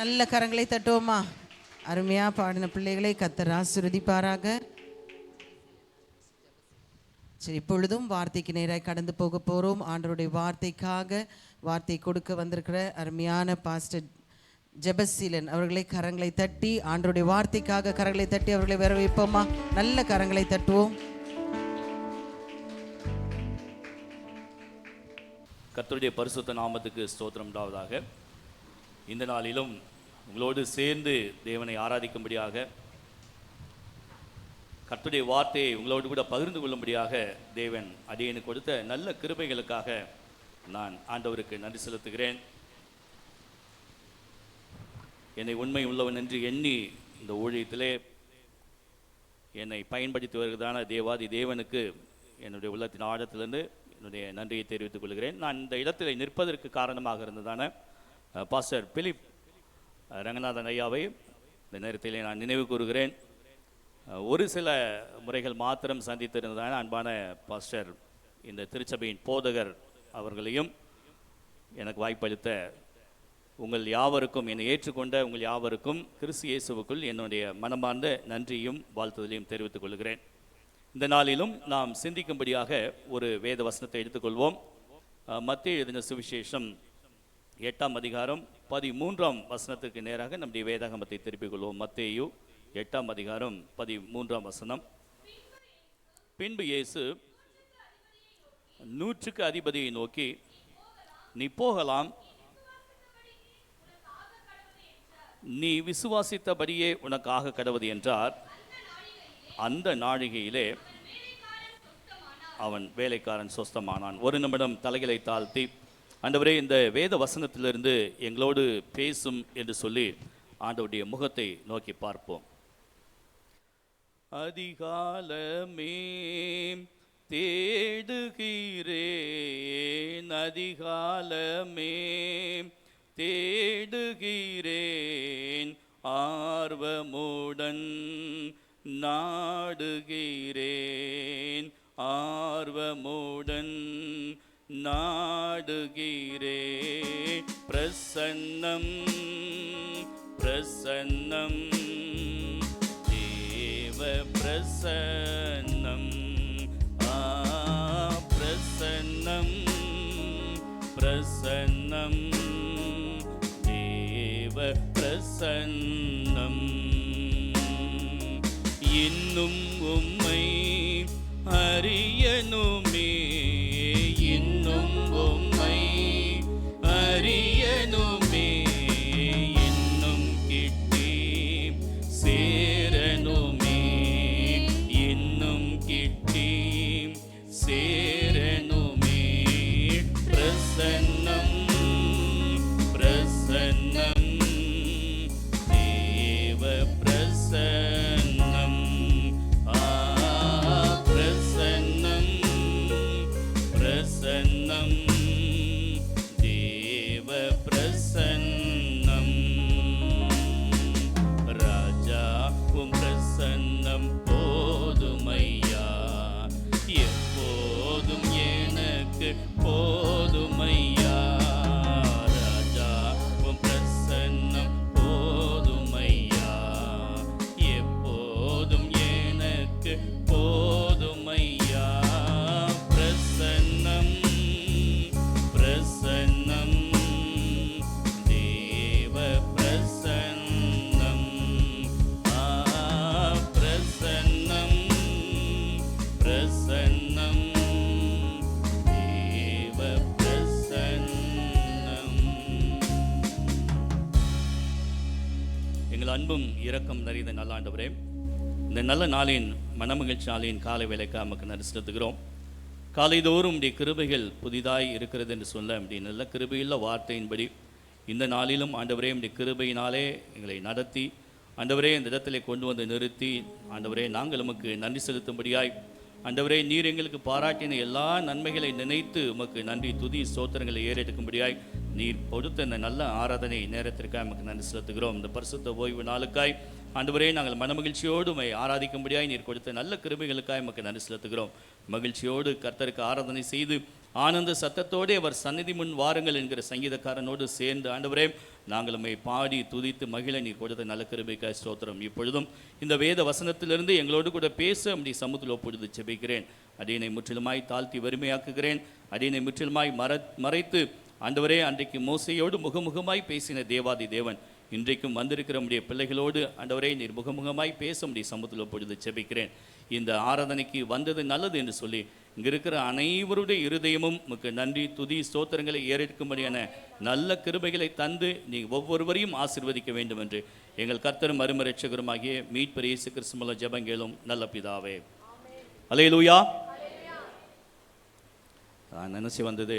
நல்ல கரங்களை தட்டுவோமா? அருமையா பாடின பிள்ளைகளை கர்த்தர் ஆசீர்வதிப்பாராக. சரி, இப்பொழுதும் வார்த்தைக்கு நேராக கடந்து போக போகிறோம். ஆண்டவருடைய வார்த்தைக்காக வார்த்தை கொடுக்க வந்திருக்கிற அருமையான பாஸ்டர் ஜெபசீலன் அவர்களை கரங்களை தட்டி, ஆண்டவருடைய வார்த்தைக்காக கரங்களை தட்டி அவர்களை வரவேற்போமா? நல்ல கரங்களை தட்டுவோம். கர்த்தருடைய பரிசுத்த நாமத்துக்கு ஸ்தோத்திரம் உண்டாவதாக. இந்த நாளிலும் உங்களோடு சேர்ந்து தேவனை ஆராதிக்கும்படியாக, கர்த்தருடைய வார்த்தையை உங்களோடு கூட பகிர்ந்து கொள்ளும்படியாக தேவன் அடியேனுக்கு கொடுத்த நல்ல கிருபைகளுக்காக நான் ஆண்டவருக்கு நன்றி செலுத்துகிறேன். என்னை உண்மை உள்ளவன் என்று எண்ணி இந்த ஊழியத்திலே என்னை பயன்படுத்தி வருகிறதான தேவாதி தேவனுக்கு என்னுடைய உள்ளத்தின் ஆழத்திலிருந்து என்னுடைய நன்றியை தெரிவித்துக் கொள்கிறேன். நான் இந்த இடத்தில் நிற்பதற்கு காரணமாக இருந்ததான பாஸ்டர் பிலிப் ரங்கநாதன் ஐயாவை இந்த நேரத்திலே நான் நினைவு கூறுகிறேன். ஒரு சில முறைகள் மாத்திரம் சந்தித்திருந்ததான அன்பான பாஸ்டர் இந்த திருச்சபையின் போதகர் அவர்களையும் எனக்கு வாய்ப்பளித்த உங்கள் யாவருக்கும், என்னை ஏற்றுக்கொண்ட உங்கள் யாவருக்கும் கிறிஸ்து இயேசுவுக்குள் என்னுடைய மனமார்ந்த நன்றியும் வாழ்த்துதலையும் தெரிவித்துக் கொள்கிறேன். இந்த நாளிலும் நாம் சிந்திக்கும்படியாக ஒரு வேத வசனத்தை எடுத்துக்கொள்வோம். மத்தேயு எழுதின சுவிசேஷம் 8ஆம் அதிகாரம் 13ஆம் வசனத்துக்கு நேராக நம்முடைய வேதாகமத்தை திருப்பிக் கொள்வோம். மத்தேயு 8ஆம் அதிகாரம் 13ஆம் வசனம். பின்பு இயேசு 100க்கு அதிபதியை நோக்கி, நீ போகலாம், நீ விசுவாசித்தபடியே உனக்காக கடவது என்றார். அந்த நாழிகையிலே அவன் வேலைக்காரன் சொஸ்தமானான். ஒரு நிமிடம் தலைகளை தாழ்த்தி, ஆண்டவரே இந்த வேத வசனத்திலிருந்து எங்களோடு பேசும் என்று சொல்லி ஆண்டவருடைய முகத்தை நோக்கி பார்ப்போம். அதிகாலமே தேடுகிறேன், அதிகாலமே தேடுகிறேன், ஆர்வமுடன் நாடுகிறேன், ஆர்வமுடன் நாடுகிறேன். பிரசன்னம் பிரசன்னம் தேவ பிரசன்னம், பிரசன்னம் பிரசன்னம் தேவ பிரசன்னம். இன்னும் உம்மை அறியனுமே, இன்னும் உம்மை அறியனுமே, இன்னும் கிட்டி சேரனுமே, இன்னும் கிட்டி சேரனுமே. பிரசன்னம் பிரசன்னம் தேவ பிரசன்னம், பிரசன்னம் பிரசன்னம் தேவ பிரசன்னம். ராஜா உம் பிரசன்னம் போதுமையா, எப்போதும் எனக்கு போதுமையா. ராஜா உம் பிரசன்னம் போதுமையா, எப்போதும் எனக்கு போதுமையா. பிரசன்னம் பிரசன்னம் தேவ பிரசன்னம், பிரசன்னம் பிரசன்னம் தேவ பிரசன்னம். எங்கள் அன்பும் இரக்கம் நிறைந்த நல்ல ஆண்டவரே, இந்த நல்ல நாளின் மனமகிழ்ச்சி நாளின் காலை வேலைக்கு நமக்கு நன்றி செலுத்துகிறோம். காலைதோறும் உடைய கிருபைகள் புதிதாய் இருக்கிறது என்று சொல்ல உடைய நல்ல கிருபையுள்ள வார்த்தையின்படி இந்த நாளிலும் ஆண்டவரே உடைய கிருபையினாலே எங்களை நடத்தி ஆண்டவரே இந்த இடத்திலே கொண்டு வந்து நிறுத்தி ஆண்டவரே நாங்கள் உமக்கு நன்றி செலுத்தும்படியாய் ஆண்டவரே நீர் எங்களுக்கு பாராட்டின எல்லா நன்மைகளை நினைத்து உமக்கு நன்றி துதி ஸ்தோத்திரங்களை ஏறெடுக்கும்படியாய் நீர் கொடுத்த இந்த நல்ல ஆராதனை நேரத்திற்காக நமக்கு நன்றி செலுத்துகிறோம். இந்த பரிசுத்த ஓய்வு நாளுக்காய் ஆண்டவரே நாங்கள் மனமகிழ்ச்சியோடு உம்மை ஆராதிக்கும்படியாய் நீர் கொடுத்த நல்ல கிருபைகளுக்காக நமக்கு நன்றி செலுத்துகிறோம். மகிழ்ச்சியோடு கர்த்தருக்கு ஆராதனை செய்து ஆனந்த சத்தத்தோடு அவர் சந்நிதி முன் வாருங்கள் என்கிற சங்கீதக்காரனோடு சேர்ந்து ஆண்டவரே நாங்களுமே பாடி துதித்து மகிழ நீர் கொடுத்த நல்ல கிருபைக்காய் ஸ்தோத்திரம். இப்பொழுதும் இந்த வேத வசனத்திலிருந்து எங்களோடு கூட பேச அப்படி சமூகத்தில் ஒப்புழுது செபிக்கிறேன். அடியனை முற்றிலுமாய் தாழ்த்தி வறுமையாக்குகிறேன். அடியனை முற்றிலுமாய் மறைத்து ஆண்டவரே, அன்றைக்கு மோசையோடு முகமுகமாய் பேசின தேவாதி தேவன் இன்றைக்கும் வந்திருக்கிற நம்முடைய பிள்ளைகளோடு ஆண்டவரே நீர் முகமுகமாய் பேச முடிய சமூகத்தில் ஒப்புழுது செபிக்கிறேன். இந்த ஆராதனைக்கு வந்தது நல்லது என்று சொல்லி இங்கே இருக்கிற அனைவருடைய இருதயமும் உமக்கு நன்றி துதி ஸ்தோத்திரங்களை ஏறெடுக்கும்படியான நல்ல கிருபைகளை தந்து நீ ஒவ்வொருவரையும் ஆசீர்வதிக்க வேண்டும் என்று எங்கள் கர்த்தரும் அருமரட்சகருமாகிய மீட்பர் இயேசு கிறிஸ்து மூலம் ஜெபங்களும் நல்ல பிதாவே. அல்லேலூயா. நான் நினச்சி வந்தது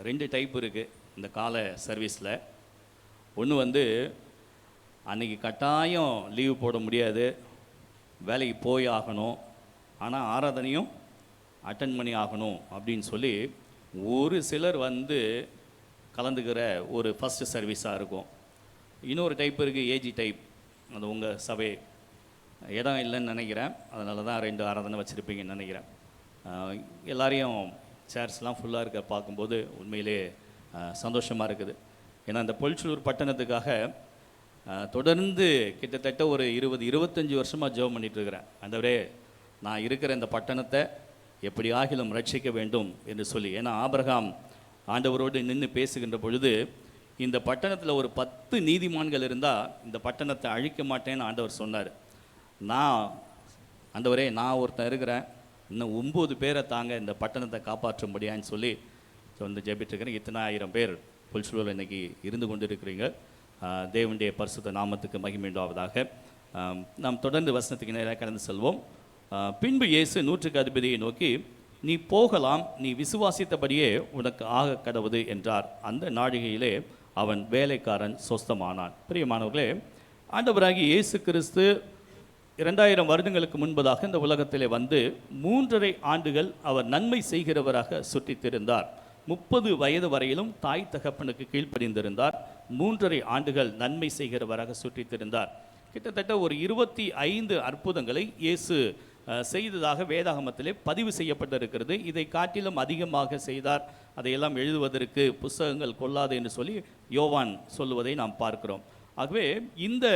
2 டைப் இருக்குது இந்த கால சர்வீஸில். ஒன்று அன்றைக்கி கட்டாயம் லீவு போட முடியாது, வேலைக்கு போய் ஆகணும், ஆனால் ஆராதனையும் அட்டன் பண்ணி ஆகணும் அப்படின்னு சொல்லி ஒரு சிலர் கலந்துக்கிற ஒரு ஃபஸ்ட்டு சர்வீஸாக இருக்கும். இன்னொரு டைப் இருக்குது, ஏஜி டைப். அது உங்கள் சபை இடம் இல்லைன்னு நினைக்கிறேன், அதனால தான் 2 ஆராதனை வச்சுருப்பீங்கன்னு நினைக்கிறேன். எல்லாரையும் சேர்ஸ்லாம் ஃபுல்லாக இருக்க பார்க்கும்போது உண்மையிலே சந்தோஷமாக இருக்குது. ஏன்னா இந்த பொலிச்சலூர் பட்டணத்துக்காக தொடர்ந்து கிட்டத்தட்ட ஒரு 20-25 வருஷமாக ஜெபம் பண்ணிகிட்ருக்கிறேன். ஆண்டவரே, நான் இருக்கிற இந்த பட்டணத்தை எப்படி ஆகிலும் ரட்சிக்க வேண்டும் என்று சொல்லி. ஏன்னா ஆபிரகாம் ஆண்டவரோடு நின்று பேசுகின்ற பொழுது இந்த பட்டணத்தில் ஒரு 10 நீதிமான்கள் இருந்தால் இந்த பட்டணத்தை அழிக்க மாட்டேன்னு ஆண்டவர் சொன்னார். ஆண்டவரே, நான் ஒருத்தன் இருக்கிறேன், இன்னும் 9 பேரை தாங்க இந்த பட்டணத்தை காப்பாற்ற முடியான்னு சொல்லி ஜெபிட்டுருக்கிறேன். இத்தனை 1000 பேர் புல்சூழல் இன்றைக்கி இருந்து கொண்டு இருக்கிறீங்க. தேவனுடைய பரிசுத்த நாமத்துக்கு மகிமையுண்டாவதாக. நாம் தொடர்ந்து வசனத்துக்கு நேராக கடந்து செல்வோம். பின்பு இயேசு 100க்கு அதிபதியை நோக்கி, நீ போகலாம், நீ விசுவாசித்தபடியே உனக்கு ஆக கடவுது என்றார். அந்த நாழிகையிலே அவன் வேலைக்காரன் சொஸ்தமானான். பிரியமானவர்களே, ஆண்டவராகி இயேசு கிறிஸ்து 2000 வருடங்களுக்கு முன்பதாக இந்த உலகத்திலே 3.5 ஆண்டுகள் அவர் நன்மை செய்கிறவராக சுற்றித்திருந்தார். 30 வயது வரையிலும் தாய் தகப்பனுக்கு கீழ்ப்படிந்திருந்தார். 3.5 ஆண்டுகள் நன்மை செய்கிறவராக சுற்றித்திருந்தார். கிட்டத்தட்ட ஒரு 25 அற்புதங்களை இயேசு செய்ததாக வேதாகமத்திலே பதிவு செய்யப்பட்டிருக்கிறது. இதை காட்டிலும் அதிகமாக செய்தார், அதையெல்லாம் எழுதுவதற்கு புஸ்தகங்கள் கொள்ளாது என்று சொல்லி யோவான் சொல்லுவதை நாம் பார்க்கிறோம். ஆகவே இந்த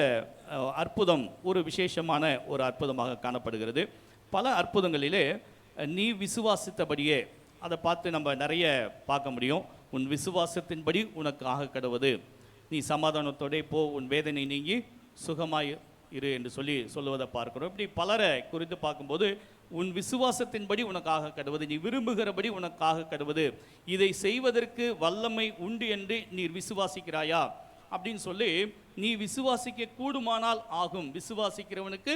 அற்புதம் ஒரு விசேஷமான ஒரு அற்புதமாக காணப்படுகிறது. பல அற்புதங்களிலே நீ விசுவாசித்தபடியே அதை பார்த்து நம்ம நிறைய பார்க்க முடியும். உன் விசுவாசத்தின்படி உனக்கு ஆக கடவுது, நீ சமாதானத்தோட போ, உன் வேதனை நீங்கி சுகமாய் இரு என்று சொல்லுவதை பார்க்கிறோம். இப்படி பலரை குறித்து பார்க்கும்போது உன் விசுவாசத்தின்படி உனக்காக கடவுது, நீ விரும்புகிறபடி உனக்காக கடவுது, இதை செய்வதற்கு வல்லமை உண்டு என்று நீர் விசுவாசிக்கிறாயா அப்படின்னு சொல்லி, நீ விசுவாசிக்க கூடுமானால் ஆகும், விசுவாசிக்கிறவனுக்கு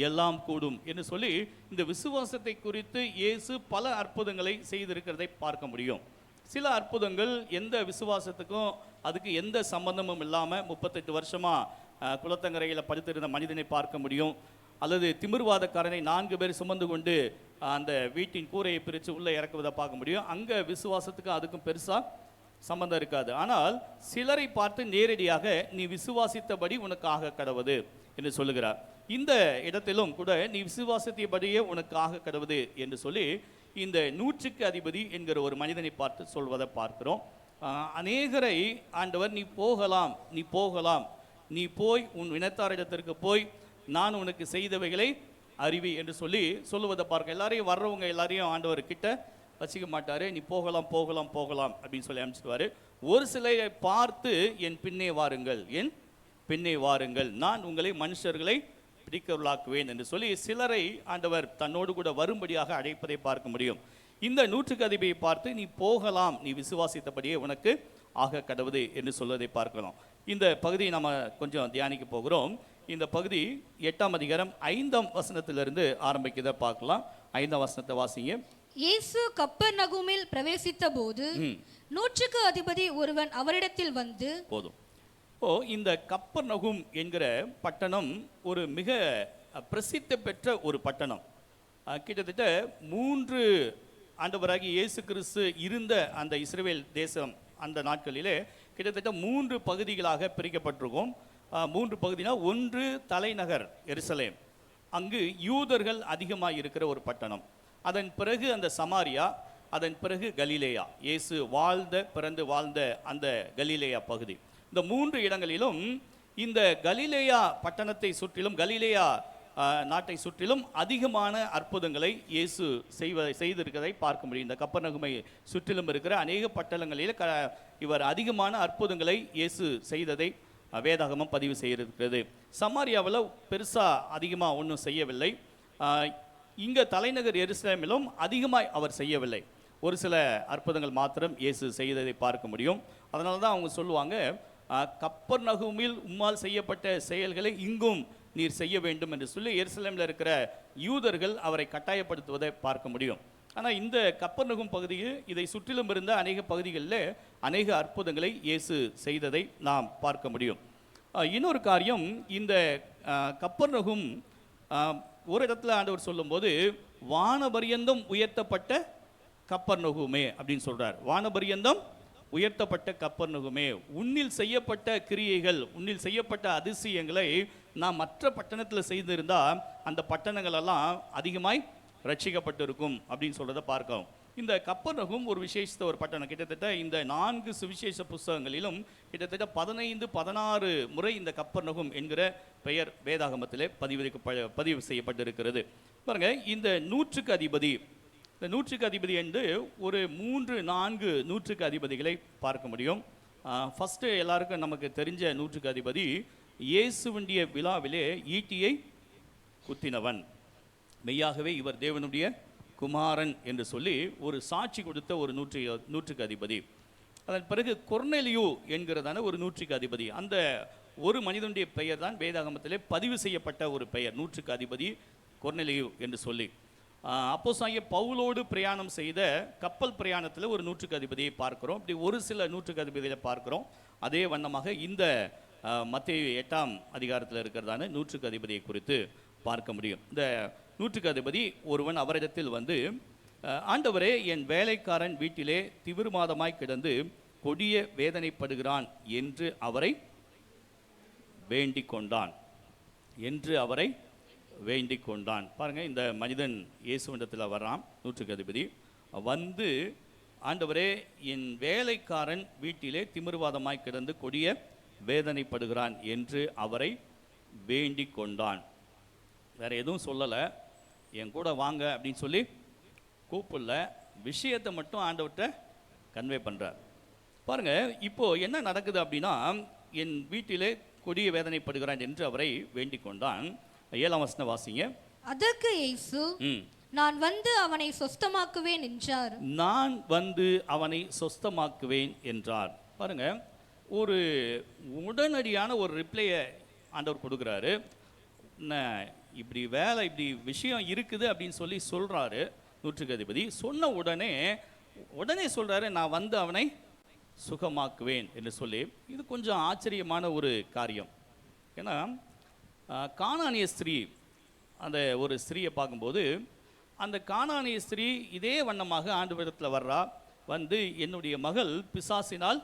எல்லாம் கூடும் என்று சொல்லி இந்த விசுவாசத்தை குறித்து இயேசு பல அற்புதங்களை செய்திருக்கிறதை பார்க்க முடியும். சில அற்புதங்கள் எந்த விசுவாசத்துக்கும் அதுக்கு எந்த சம்பந்தமும் இல்லாமல் 38 வருஷமாக குளத்தங்கரையில் படுத்திருந்த மனிதனை பார்க்க முடியும். அல்லது திமிர்வாதக்காரனை 4 பேர் சுமந்து கொண்டு அந்த வீட்டின் கூரையை பிரித்து உள்ளே இறக்குவதை பார்க்க முடியும். அங்கே விசுவாசத்துக்கும் அதுக்கும் பெருசாக சம்பந்தம் இருக்காது. ஆனால் சிலரை பார்த்து நேரடியாக நீ விசுவாசித்தபடி உனக்கு ஆக கடவுது என்று சொல்லுகிறார். இந்த இடத்திலும் கூட நீ விசுவாசத்தையபடியே உனக்கு ஆக கடவுது என்று சொல்லி இந்த 100க்கு அதிபதி என்கிற ஒரு மனிதனை பார்த்து சொல்வதை பார்க்கிறோம். அநேகரை ஆண்டவர் நீ போகலாம், நீ போகலாம், நீ போய் உன் இனத்தாரிடத்திற்கு போய் நான் உனக்கு செய்தவைகளை அறிவி என்று சொல்லுவதை பார்க்க. எல்லாரையும் வர்றவங்க எல்லாரையும் ஆண்டவர் கிட்ட வச்சிக்க மாட்டாரு. நீ போகலாம் போகலாம் போகலாம் அப்படின்னு சொல்லி அனுப்பிச்சிடுவாரு. ஒரு சிலரை பார்த்து என் பின்னே வாருங்கள், என் பின்னே வாருங்கள், நான் உங்களை மனுஷர்களை பிடிக்கவர்களாக்குவேன் என்று சொல்லி சிலரை ஆண்டவர் தன்னோடு கூட வரும்படியாக அழைப்பதை பார்க்க முடியும். இந்த 100க்கு அதிபதியை பார்த்து நீ போகலாம், நீ விசுவாசித்தபடியே உனக்கு ஆக கடவுது என்று சொல்வதை பார்க்கலாம். இந்த பகுதியை நம்ம கொஞ்சம் தியானிக்க போகிறோம். இந்த பகுதி 8ஆம் அதிகாரம் 5ஆம் வசனத்திலிருந்து ஆரம்பிக்கிறத பார்க்கலாம். 5ஆம் வசனத்தை வாசிங்க. இயேசு கப்பர்நகூமில் பிரவேசித்த போது 100க்கு அதிபதி ஒருவன் அவரிடத்தில் வந்து போதும். இந்த கப்பர்நகூம் என்கிற பட்டணம் ஒரு மிக பிரசித்தி பெற்ற ஒரு பட்டணம். கிட்டத்தட்ட 3 ஆண்டவராகி இயேசு கிறிஸ்து இருந்த அந்த இஸ்ரவேல் தேசம் அந்த நாட்களிலே கிட்டத்தட்ட 3 பகுதிகளாக பிரிக்கப்பட்டிருக்கும். 3 பகுதினா, ஒன்று தலைநகர் எருசலேம், அங்கு யூதர்கள் அதிகமாக இருக்கிற ஒரு பட்டணம். அதன் பிறகு அந்த சமாரியா, அதன் பிறகு கலிலேயா, இயேசு பிறந்து வாழ்ந்த அந்த கலிலேயா பகுதி. இந்த 3 இடங்களிலும் இந்த கலிலேயா பட்டணத்தை சுற்றிலும், கலிலேயா நாட்டை சுற்றிலும் அதிகமான அற்புதங்களை இயேசு செய்திருக்கிறதை பார்க்க முடியும். இந்த கப்பர்நகுமை சுற்றிலும் இருக்கிற அநேக பட்டணங்களில் இவர் அதிகமான அற்புதங்களை இயேசு செய்ததை வேதாகமம் பதிவு செய்திருக்கிறது. சமாரியாவில் பெருசாக அதிகமாக ஒன்றும் செய்யவில்லை. இங்கே தலைநகர் எருசலேமிலும் அதிகமாக அவர் செய்யவில்லை. ஒரு சில அற்புதங்கள் மாத்திரம் இயேசு செய்ததை பார்க்க முடியும். அதனால தான் அவங்க சொல்லுவாங்க, கப்பர்நகுமில் உம்மால் செய்யப்பட்ட செயல்களை இங்கும் நீர் செய்ய வேண்டும் என்று சொல்லி எருசலேமில் இருக்கிற யூதர்கள் அவரை கட்டாயப்படுத்துவதை பார்க்க முடியும். ஆனால் இந்த கப்பர்நகும் பகுதியில், இதை சுற்றிலும் இருந்த அநேக பகுதிகளில் அநேக அற்புதங்களை இயேசு செய்ததை நாம் பார்க்க முடியும். இன்னொரு காரியம், இந்த கப்பர்நகும் ஒரு இடத்துல ஆண்டவர் சொல்லும்போது வானபரியந்தம் உயர்த்தப்பட்ட கப்பர்நகுமே அப்படின்னு சொல்றார். வானபரியந்தம் உயர்த்தப்பட்ட கப்பர்நகுமே, உன்னில் செய்யப்பட்ட கிரியைகள், உன்னில் செய்யப்பட்ட அதிசயங்களை நாம் மற்ற பட்டணத்தில் செய்திருந்தால் அந்த பட்டணங்களெல்லாம் அதிகமாய் ரட்சிக்கப்பட்டிருக்கும் அப்படின்னு சொல்றதை பார்க்கிறோம். இந்த கப்பர்நகும் ஒரு விசேஷித்த ஒரு பட்டணம். கிட்டத்தட்ட இந்த 4 சுவிசேஷ புஸ்தகங்களிலும் கிட்டத்தட்ட 15-16 முறை இந்த கப்பர்நகும் என்கிற பெயர் வேதாகமத்திலே பதிவு செய்யப்பட்டிருக்கிறது. பாருங்க, இந்த நூற்றுக்கு அதிபதி, இந்த நூற்றுக்கு அதிபதி என்று ஒரு 3-4 நூற்றுக்கு அதிபதிகளை பார்க்க முடியும். ஃபர்ஸ்ட் எல்லாருக்கும் நமக்கு தெரிஞ்ச நூற்றுக்கு அதிபதி இயேசுவண்டிய விழாவிலே ஈட்டியை குத்தினவன், மெய்யாகவே இவர் தேவனுடைய குமாரன் என்று சொல்லி ஒரு சாட்சி கொடுத்த ஒரு நூற்றுக்கு அதிபதி. அதன் பிறகு கொர்நேலியு என்கிறதான ஒரு நூற்றுக்கு அதிபதி. அந்த ஒரு மனிதனுடைய பெயர் தான் வேதாகமத்திலே பதிவு செய்யப்பட்ட ஒரு பெயர், நூற்றுக்கு அதிபதி கொர்நேலியு என்று சொல்லி. அப்போஸ்தலனாகிய பவுலோடு பிரயாணம் செய்த கப்பல் பிரயாணத்தில் ஒரு நூற்றுக்கு அதிபதியை பார்க்கிறோம். இப்படி ஒரு சில நூற்றுக்கு அதிபதியை பார்க்கிறோம். அதே வண்ணமாக இந்த மத்தேயு 8ஆம் அதிகாரத்தில் இருக்கிறதான நூற்றுக்கு அதிபதியை குறித்து பார்க்க முடியும். இந்த நூற்றுக்கு அதிபதி ஒருவன் அவரிடத்தில் வந்து, ஆண்டவரே, என் வேலைக்காரன் வீட்டிலே திமிர்மாதமாய் கிடந்து கொடிய வேதனைப்படுகிறான் என்று அவரை வேண்டிக் கொண்டான் வேண்டிக் கொண்டான். பாருங்க, இந்த மனிதன் இயேசுவிடத்தில் வர்றான். நூற்றுக்கு அதிபதி வந்து, ஆண்டவரே, என் வேலைக்காரன் வீட்டிலே திமிர்வாதமாய் கிடந்து கொடிய வேதனைப்படுகிறான் என்று அவரை வேண்டிக் கொண்டான். வேற எதுவும் சொல்லலை, என் கூட வாங்க அப்படின்னு சொல்லி கூப்பிடல, விஷயத்தை மட்டும் ஆண்டவர்கிட்ட கன்வே பண்ணுறார். பாருங்க, இப்போ என்ன நடக்குது அப்படின்னா, என் வீட்டிலே கொடிய வேதனைப்படுகிறான் என்று அவரை வேண்டிக் கொண்டான். 7ஆம் வசனம் வாசிங்க. அதற்கு இயேசு, நான் வந்து அவனை சொஸ்தமாக்குவேன் என்றார். நான் வந்து அவனை சொஸ்தமாக்குவேன் என்றார். பாருங்க, ஒரு உடனடியான ஒரு ரிப்ளையை ஆண்டவர் கொடுக்குறாரு. இப்படி வேலை, இப்படி விஷயம் இருக்குது அப்படின்னு சொல்லி சொல்றாரு நூற்றுக்கு அதிபதி. சொன்ன உடனே சொல்றாரு, நான் வந்து அவனை சுகமாக்குவேன் என்று சொல்லி. இது கொஞ்சம் ஆச்சரியமான ஒரு காரியம். ஏன்னா கானானிய ஸ்திரீ, அந்த ஒரு ஸ்திரீயை பார்க்கும்போது, அந்த கானானிய ஸ்திரீ இதே வண்ணமாக ஆண்டவரிடத்தில் வர்றா. வந்து, என்னுடைய மகள் பிசாசினால்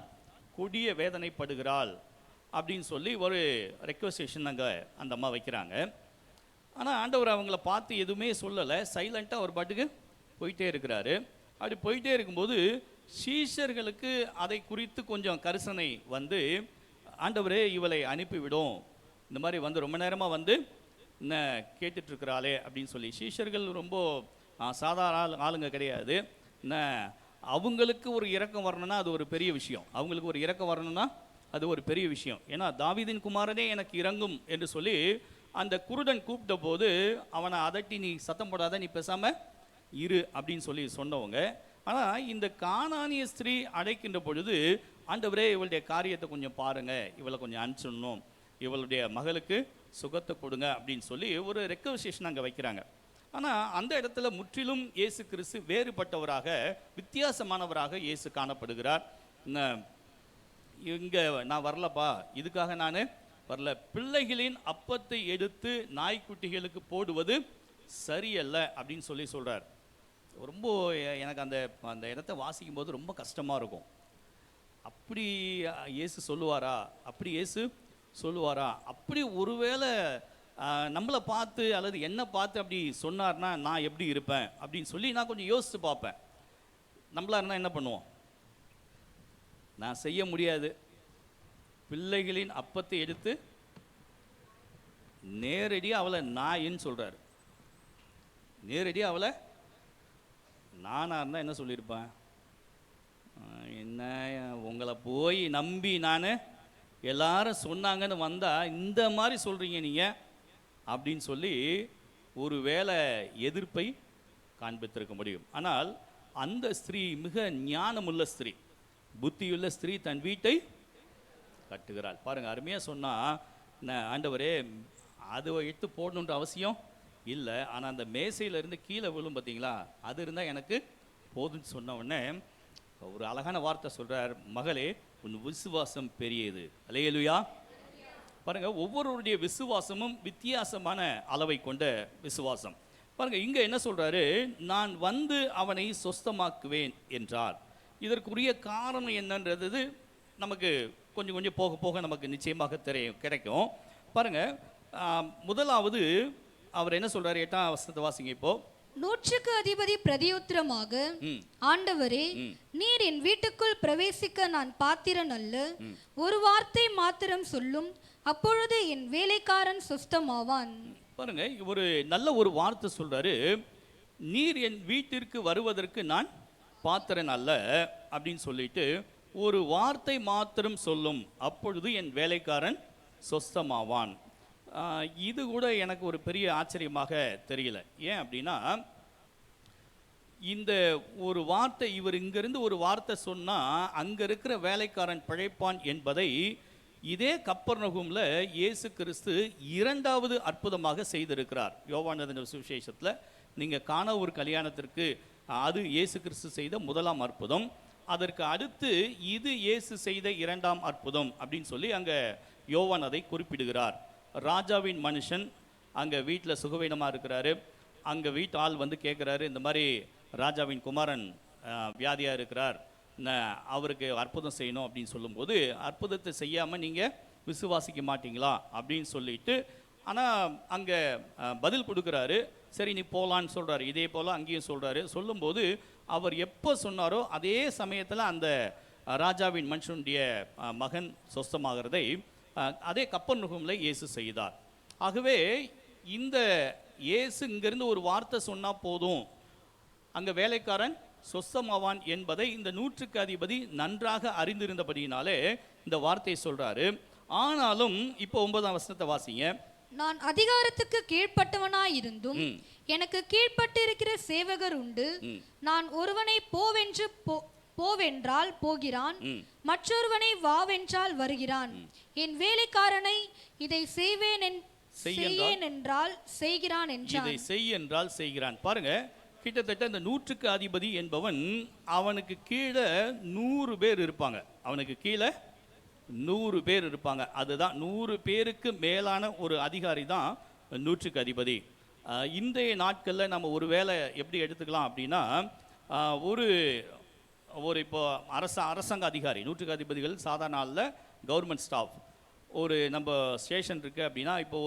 கொடிய வேதனைப்படுகிறாள் அப்படின்னு சொல்லி ஒரு ரெக்வஸ்டேஷன் அங்கே அந்த அம்மா வைக்கிறாங்க. ஆனால் ஆண்டவர் அவங்கள பார்த்து எதுவுமே சொல்லலை, சைலண்ட்டாக ஒரு பாட்டுக்கு போயிட்டே இருக்கிறாரு. அப்படி போயிட்டே இருக்கும்போது சீஷர்களுக்கு அதை குறித்து கொஞ்சம் கரிசனை வந்து, ஆண்டவரே, இவளை அனுப்பிவிடும், இந்த மாதிரி வந்து ரொம்ப நேரமாக வந்து என்ன கேட்டுட்ருக்கிறாளே அப்படின்னு சொல்லி. சீஷர்கள் ரொம்ப சாதாரண ஆளுங்க கிடையாது. என்ன, அவங்களுக்கு ஒரு இரக்கம் வரணும்னா அது ஒரு பெரிய விஷயம். அவங்களுக்கு ஒரு இரக்கம் வரணும்னா அது ஒரு பெரிய விஷயம். ஏன்னா தாவீதின் குமாரனே எனக்கு இறங்கும் என்று சொல்லி அந்த குருடன் கூப்பிட்ட போது அவனை அதட்டி, நீ சத்தம் போடாத, நீ பேசாம இரு அப்படின்னு சொல்லி சொன்னவங்க. ஆனால் இந்த கானானிய ஸ்திரீ அழைக்கின்ற பொழுது, ஆண்டவரே, இவளுடைய காரியத்தை கொஞ்சம் பாருங்க, இவளை கொஞ்சம் அனுப்பிச்சிடணும், இவளுடைய மகளுக்கு சுகத்தை கொடுங்க அப்படின்னு சொல்லி ஒரு ரெக்வஸ்டேஷன் அங்கே வைக்கிறாங்க. ஆனால் அந்த இடத்துல முற்றிலும் இயேசு கிறிஸ்து வேறுபட்டவராக, வித்தியாசமானவராக இயேசு காணப்படுகிறார். இங்கே நான் வரலப்பா, இதுக்காக நான் வரல, பிள்ளைகளின் அப்பத்தை எடுத்து நாய்க்குட்டிகளுக்கு போடுவது சரியல்ல அப்படின்னு சொல்லி சொல்கிறார். ரொம்ப எனக்கு அந்த இடத்த வாசிக்கும் போது ரொம்ப கஷ்டமாக இருக்கும். அப்படி இயேசு சொல்லுவாரா? அப்படி ஒருவேளை நம்மளை பார்த்து அல்லது என்ன பார்த்து அப்படி சொன்னார்னா நான் எப்படி இருப்பேன் அப்படின்னு சொல்லி நான் கொஞ்சம் யோசித்து பார்ப்பேன். நம்மளா இருந்தால் என்ன பண்ணுவோம்? நான் செய்ய முடியாது, பிள்ளைகளின் அப்பத்தை எடுத்து நேரடியாக அவளை நாயின்னு சொல்கிறார். நேரடியாக அவளை நானாக இருந்தால் என்ன சொல்லியிருப்பேன்? என்ன உங்களை போய் நம்பி நான் எல்லாரும் சொன்னாங்கன்னு வந்தால் இந்த மாதிரி சொல்கிறீங்க நீங்கள் அப்படின்னு சொல்லி ஒரு வேளை எதிர்ப்பை காண்பித்திருக்க முடியும். ஆனால் அந்த ஸ்திரீ மிக ஞானமுள்ள ஸ்திரீ, புத்தியுள்ள ஸ்திரீ, தன் வீட்டை கட்டுகிறாள். பாருங்கள், அருமையாக சொன்னால் ஆண்டவரே அதை எடுத்து போடணுன்ற அவசியம் இல்லை, ஆனால் அந்த மேசையிலேருந்து கீழே விழும் பார்த்தீங்களா, அது இருந்தால் எனக்கு போதுன்னு சொன்ன உடனே ஒரு அழகான வார்த்தை சொல்கிறார், மகளே உன் விசுவாசம் பெரியது. அல்லேலூயா. பாருங்கள், ஒவ்வொருவருடைய விசுவாசமும் வித்தியாசமான அளவை கொண்ட விசுவாசம். பாருங்கள், இங்கே என்ன சொல்கிறாரு, நான் வந்து அவனை சொஸ்தமாக்குவேன் என்றார். இதற்குரிய காரணம் என்னன்றது நமக்கு கொஞ்சம் கொஞ்சம் போக போக நமக்கு நிச்சயமாக கிடைக்கும். பாருங்கள், முதலாவது அவர் என்ன சொல்கிறார், 8ஆம் வசனத்தை வாசிங்க. இப்போ 100க்கு அதிபதி பிரதியுத்தரமாக, ஆண்டவரே, நீர் என் வீட்டுக்குள் பிரவேசிக்க நான் பாத்திரன் அல்ல. ஒரு வார்த்தை மாத்திரம் சொல்லும், அப்பொழுது என் வேலைக்காரன் சுஸ்தமாவான். பாருங்க, ஒரு நல்ல ஒரு வார்த்தை சொல்றாரு, நீர் என் வீட்டிற்கு வருவதற்கு நான் பாத்திரன் அல்ல அப்படின்னு சொல்லிட்டு ஒரு வார்த்தை மாத்திரம் சொல்லும், அப்பொழுது என் வேலைக்காரன் சொஸ்தமாவான். இது கூட எனக்கு ஒரு பெரிய ஆச்சரியமாக தெரியல. ஏன் அப்படின்னா, இந்த ஒரு வார்த்தை இவர் இங்கிருந்து ஒரு வார்த்தை சொன்னால் அங்கே இருக்கிற வேலைக்காரன் பிழைப்பான் என்பதை இதே கப்பர்நகூமில் இயேசு கிறிஸ்து 2வது அற்புதமாக செய்திருக்கிறார். யோவான் சுவிசேஷத்தில் நீங்கள் காண ஒரு கல்யாணத்திற்கு அது இயேசு கிறிஸ்து செய்த 1ஆம் அற்புதம். அதற்கு அடுத்து இது இயேசு செய்த 2ஆம் அற்புதம் அப்படின்னு சொல்லி அங்கே யோவான் அதை குறிப்பிடுகிறார். ராஜாவின் மனுஷன் அங்கே வீட்டில் சுகவீனமாக இருக்கிறாரு. அங்கே வீட்டு ஆள் வந்து கேட்குறாரு, இந்த மாதிரி ராஜாவின் குமாரன் வியாதியாக இருக்கிறார், அவருக்கு அற்புதம் செய்யணும் அப்படின்னு சொல்லும்போது, அற்புதத்தை செய்யாமல் நீங்கள் விசுவாசிக்க மாட்டீங்களா அப்படின்னு சொல்லிட்டு, ஆனால் அங்கே பதில் கொடுக்குறாரு. சரி நீ போகலான்னு சொல்கிறாரு. இதே போல் அங்கேயும் சொல்கிறாரு. சொல்லும்போது அவர் எப்போ சொன்னாரோ அதே சமயத்தில் அந்த ராஜாவின் மனுஷனுடைய மகன் சொஸ்தமாகிறதை அதே கப்பர்நகூமில் இயேசு செய்தார். ஆகவே இந்த இயேசு இங்கிருந்து ஒரு வார்த்தை சொன்னால் போதும், அங்கே வேலைக்காரன் சொஸ்தமாவான் என்பதை இந்த 100க்கு அதிபதி நன்றாக அறிந்திருந்தபடியினாலே இந்த வார்த்தையை சொல்றாரு. ஆனாலும் இப்போ 9ஆம் வசனத்தை வாசிங்க. நான் அதிகாரத்துக்கு கீழ்ப்பட்டவனாயிருந்தும் எனக்கு கீழ்ப்பட்டு இருக்கிற சேவகர் உண்டு. நான் ஒருவனை போவென்றால் போகிறான், மற்றொருவனை வாவென்றால் வருகிறான். என் வேலைக்காரனை இதை செய்வேன் என்றால் செய்கிறான் என்றான். இதை செய் என்றால் செய்கிறான். பாருங்க, கிட்டத்தட்ட இந்த 100க்கு அதிபதி என்பவன் அவனுக்கு கீழே 100 பேர் இருப்பாங்க. அவனுக்கு கீழே 100 பேர் இருப்பாங்க. அதுதான் 100 பேருக்கு மேலான ஒரு அதிகாரி தான் 100க்கு அதிபதி. இன்றைய நாட்களில் நம்ம ஒரு வேலை எப்படி எடுத்துக்கலாம் அப்படின்னா, ஒரு இப்போ அரசாங்க அதிகாரி 100க்கு அதிபதிகள் சாதாரண நாளில் கவர்மெண்ட் ஸ்டாஃப். ஒரு நம்ம ஸ்டேஷன் இருக்குது அப்படின்னா, இப்போ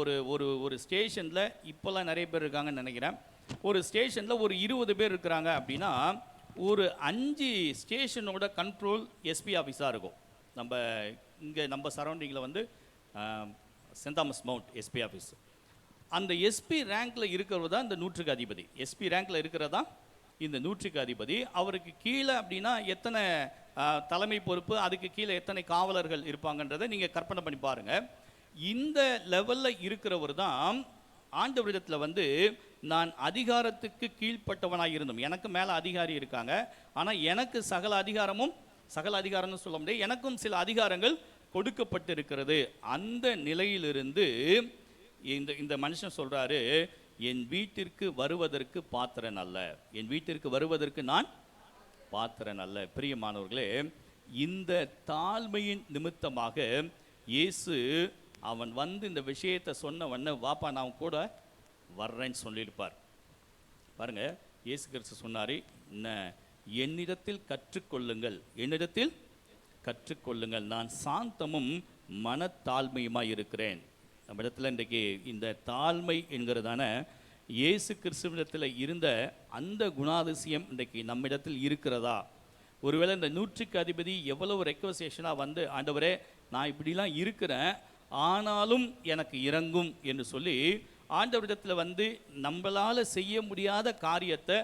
ஒரு ஸ்டேஷனில் இப்போல்லாம் நிறைய பேர் இருக்காங்கன்னு நினைக்கிறேன். ஒரு ஸ்டேஷனில் ஒரு 20 பேர் இருக்கிறாங்க அப்படின்னா, ஒரு 5 ஸ்டேஷனோட கண்ட்ரோல் எஸ்பி ஆஃபீஸாக இருக்கும். நம்ம சரௌண்டிங்கில் வந்து Saint Thomas Mount SP office. அந்த எஸ்பி ரேங்கில் இருக்கிறது தான் இந்த 100க்கு அதிபதி. எஸ்பி ரேங்கில் இருக்கிறதா இந்த 100க்கு அதிபதி. அவருக்கு கீழே அப்படின்னா எத்தனை தலைமை பொறுப்பு, அதுக்கு கீழே எத்தனை காவலர்கள் இருப்பாங்கன்றதை நீங்கள் கற்பனை பண்ணி பாருங்கள். இந்த லெவலில் இருக்கிறவர் தான் ஆண்டவரிடத்தில் வந்து, நான் அதிகாரத்துக்கு கீழ்ப்பட்டவனாக இருந்தும், எனக்கு மேலே அதிகாரி இருக்காங்க, ஆனால் எனக்கு சகல அதிகாரம்னு சொல்ல முடியாது, எனக்கும் சில அதிகாரங்கள் கொடுக்கப்பட்டு இருக்கிறது. அந்த நிலையிலிருந்து இந்த மனுஷன் சொல்கிறாரு, என் வீட்டிற்கு வருவதற்கு பாத்திரன் அல்ல, என் வீட்டிற்கு வருவதற்கு நான் பாத்திரன் அல்ல. பிரியமானவர்களே, இந்த தாழ்மையின் நிமித்தமாக இயேசு அவன் வந்து இந்த விஷயத்தை சொன்னவன, வாப்பா நான் கூட வர்றேன்னு சொல்லியிருப்பார். பாருங்க, இயேசு கிறிஸ்து சொன்னார், என்னிடத்தில் கற்றுக்கொள்ளுங்கள், நான் சாந்தமும் மனத்தாழ்மையுமாய் இருக்கிறேன். நம்ம இடத்துல இன்றைக்கு இந்த தாழ்மை என்கிறதான இயேசு கிறிஸ்துவிடத்தில் இருந்த அந்த குணாதிசயம் இன்றைக்கு நம்மிடத்தில் இருக்கிறதா? ஒருவேளை இந்த 100க்கு அதிபதி எவ்வளவு ரெக்வஸ்டேஷனாக வந்து, ஆண்டவரே நான் இப்படிலாம் இருக்கிறேன், ஆனாலும் எனக்கு இறங்கும் என்று சொல்லி ஆண்டவரிடத்தில் வந்து நம்மளால் செய்ய முடியாத காரியத்தை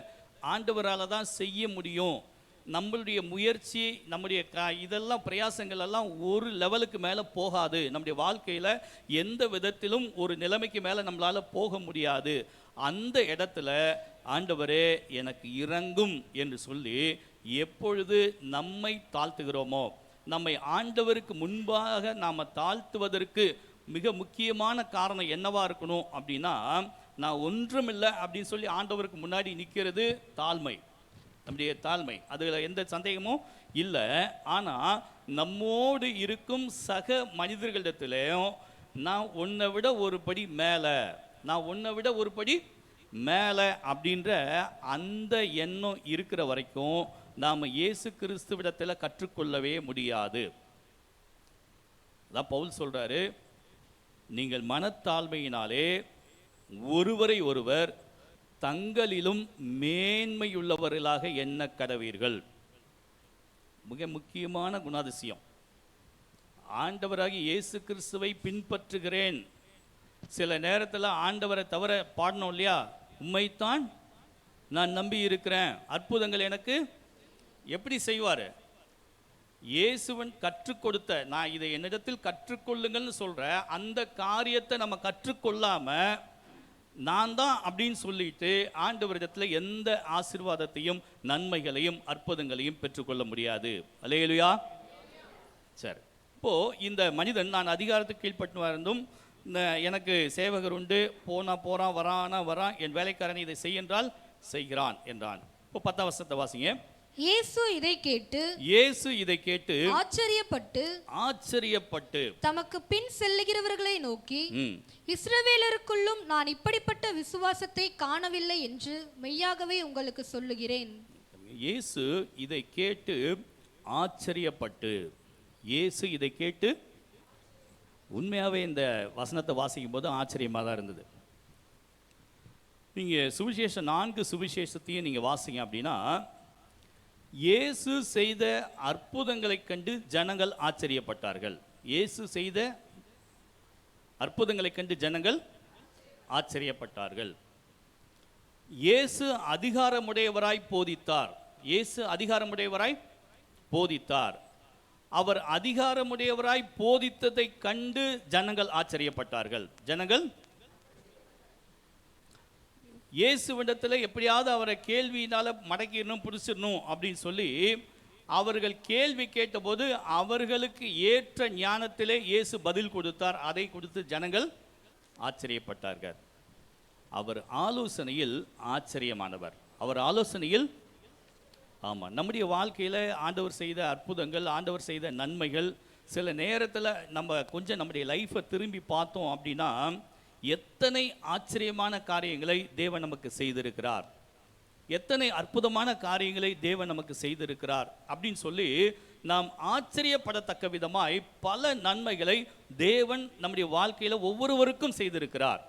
ஆண்டவரால் தான் செய்ய முடியும். நம்மளுடைய முயற்சி, நம்முடைய இதெல்லாம் பிரயாசங்கள் எல்லாம் ஒரு லெவலுக்கு மேலே போகாது. நம்முடைய வாழ்க்கையில் எந்த விதத்திலும் ஒரு நிலைமைக்கு மேலே நம்மளால் போக முடியாது. அந்த இடத்துல ஆண்டவரே எனக்கு இறங்கும் என்று சொல்லி எப்பொழுது நம்மை தாழ்த்துகிறோமோ, நம்மை ஆண்டவருக்கு முன்பாக நாம் தாழ்த்துவதற்கு மிக முக்கியமான காரணம் என்னவா இருக்கணும் அப்படின்னா, நான் ஒன்றுமில்லை அப்படின்னு சொல்லி ஆண்டவருக்கு முன்னாடி நிற்கிறது தாழ்மை, நம்முடைய தாழ்மை. அதில் எந்த சந்தேகமும் இல்லை. ஆனால் நம்மோடு இருக்கும் சக மனிதர்களிடத்திலையும் நான் உன்னை விட ஒரு படி மேலே, நான் உன்னை விட ஒரு படி மேலே அப்படின்ற அந்த எண்ணம் இருக்கிற வரைக்கும் நாம் இயேசு கிறிஸ்துவிடத்தில் கற்றுக்கொள்ளவே முடியாது. அதான் பவுல் சொல்கிறாரு, நீங்கள் மனத்தாழ்மையினாலே ஒருவரை ஒருவர் தங்களிலும் மேன்மையுள்ளவர்களாக எண்ண கடவீர்கள். மிக முக்கியமான குணாதிசயம். ஆண்டவராகி இயேசு கிறிஸ்துவை பின்பற்றுகிறேன். சில நேரத்தில் ஆண்டவரை தவிர பாடணும் இல்லையா, உம்மைத்தான் நான் நம்பி இருக்கிறேன், அற்புதங்கள் எனக்கு எப்படி செய்வார்? இயேசுவன் கற்றுக் கொடுத்த, நான் இதை என்னிடத்தில் கற்றுக்கொள்ளுங்கள்னு சொல்கிற அந்த காரியத்தை நம்ம கற்றுக்கொள்ளாமல் நான் தான் அப்படின்னு சொல்லிட்டு ஆண்டவரிடத்தில் எந்த ஆசீர்வாதத்தையும் நன்மைகளையும் அற்புதங்களையும் பெற்றுக்கொள்ள முடியாது. அல்லேலூயா. சரி, இப்போது இந்த மனிதன், நான் அதிகாரத்துக்கு கீழ்ப்பட்டு இருந்தும் எனக்கு சேவகர் உண்டு, போகிறான் வரானா வரான், என் வேலைக்காரன் இதை செய்யென்றால் செய்கிறான் என்றான். இப்போ 10ஆம் வசனத்தை வாசிங்க. இயேசு இதை கேட்டு ஆச்சரியப்பட்டு தமக்கு பின் செல்லுகிறவர்களை நோக்கி, இஸ்ரவேலருக்குள்ளும் நான் இப்படிப்பட்ட விசுவாசத்தை காணவில்லை என்று மெய்யாகவே உங்களுக்கு சொல்லுகிறேன். இயேசு இதை கேட்டு ஆச்சரியப்பட்டு, இயேசு இதை கேட்டு, உண்மையாகவே இந்த வசனத்தை வாசிக்கும் போது ஆச்சரியமாக தான் இருந்தது. நீங்கள் சுவிசேஷம் 4 சுவிசேஷத்தையும் நீங்கள் வாசிங்க அப்படின்னா, இயேசு செய்த அற்புதங்களை கண்டு ஜனங்கள் ஆச்சரியப்பட்டார்கள். இயேசு செய்த அற்புதங்களை கண்டு ஜனங்கள் ஆச்சரியப்பட்டார்கள். இயேசு அதிகாரமுடையவராய் போதித்தார். இயேசு அதிகாரமுடையவராய் போதித்தார். அவர் அதிகாரமுடையவராய் போதித்ததை கண்டு ஜனங்கள் ஆச்சரியப்பட்டார்கள். ஜனங்கள் இயேசுவிடத்தில் எப்படியாவது அவரை கேள்வியினால் மடக்கிடணும், பிடிச்சிடணும் அப்படின்னு சொல்லி அவர்கள் கேள்வி கேட்டபோது அவர்களுக்கு ஏற்ற ஞானத்திலே இயேசு பதில் கொடுத்தார். அதை கொடுத்து ஜனங்கள் ஆச்சரியப்பட்டார்கள். அவர் ஆலோசனையில் ஆச்சரியமானவர். அவர் ஆலோசனையில், ஆமாம், நம்முடைய வாழ்க்கையில் ஆண்டவர் செய்த அற்புதங்கள், ஆண்டவர் செய்த நன்மைகள், சில நேரத்தில் நம்ம கொஞ்சம் நம்முடைய லைஃப்பை திரும்பி பார்த்தோம் அப்படின்னா எத்தனை ஆச்சரியமான காரியங்களை தேவன் நமக்கு செய்திருக்கிறார், எத்தனை அற்புதமான காரியங்களை தேவன் நமக்கு செய்திருக்கிறார் அப்படின்னு சொல்லி நாம் ஆச்சரியப்படத்தக்க விதமாய் பல நன்மைகளை தேவன் நம்முடைய வாழ்க்கையில் ஒவ்வொருவருக்கும் செய்திருக்கிறார்.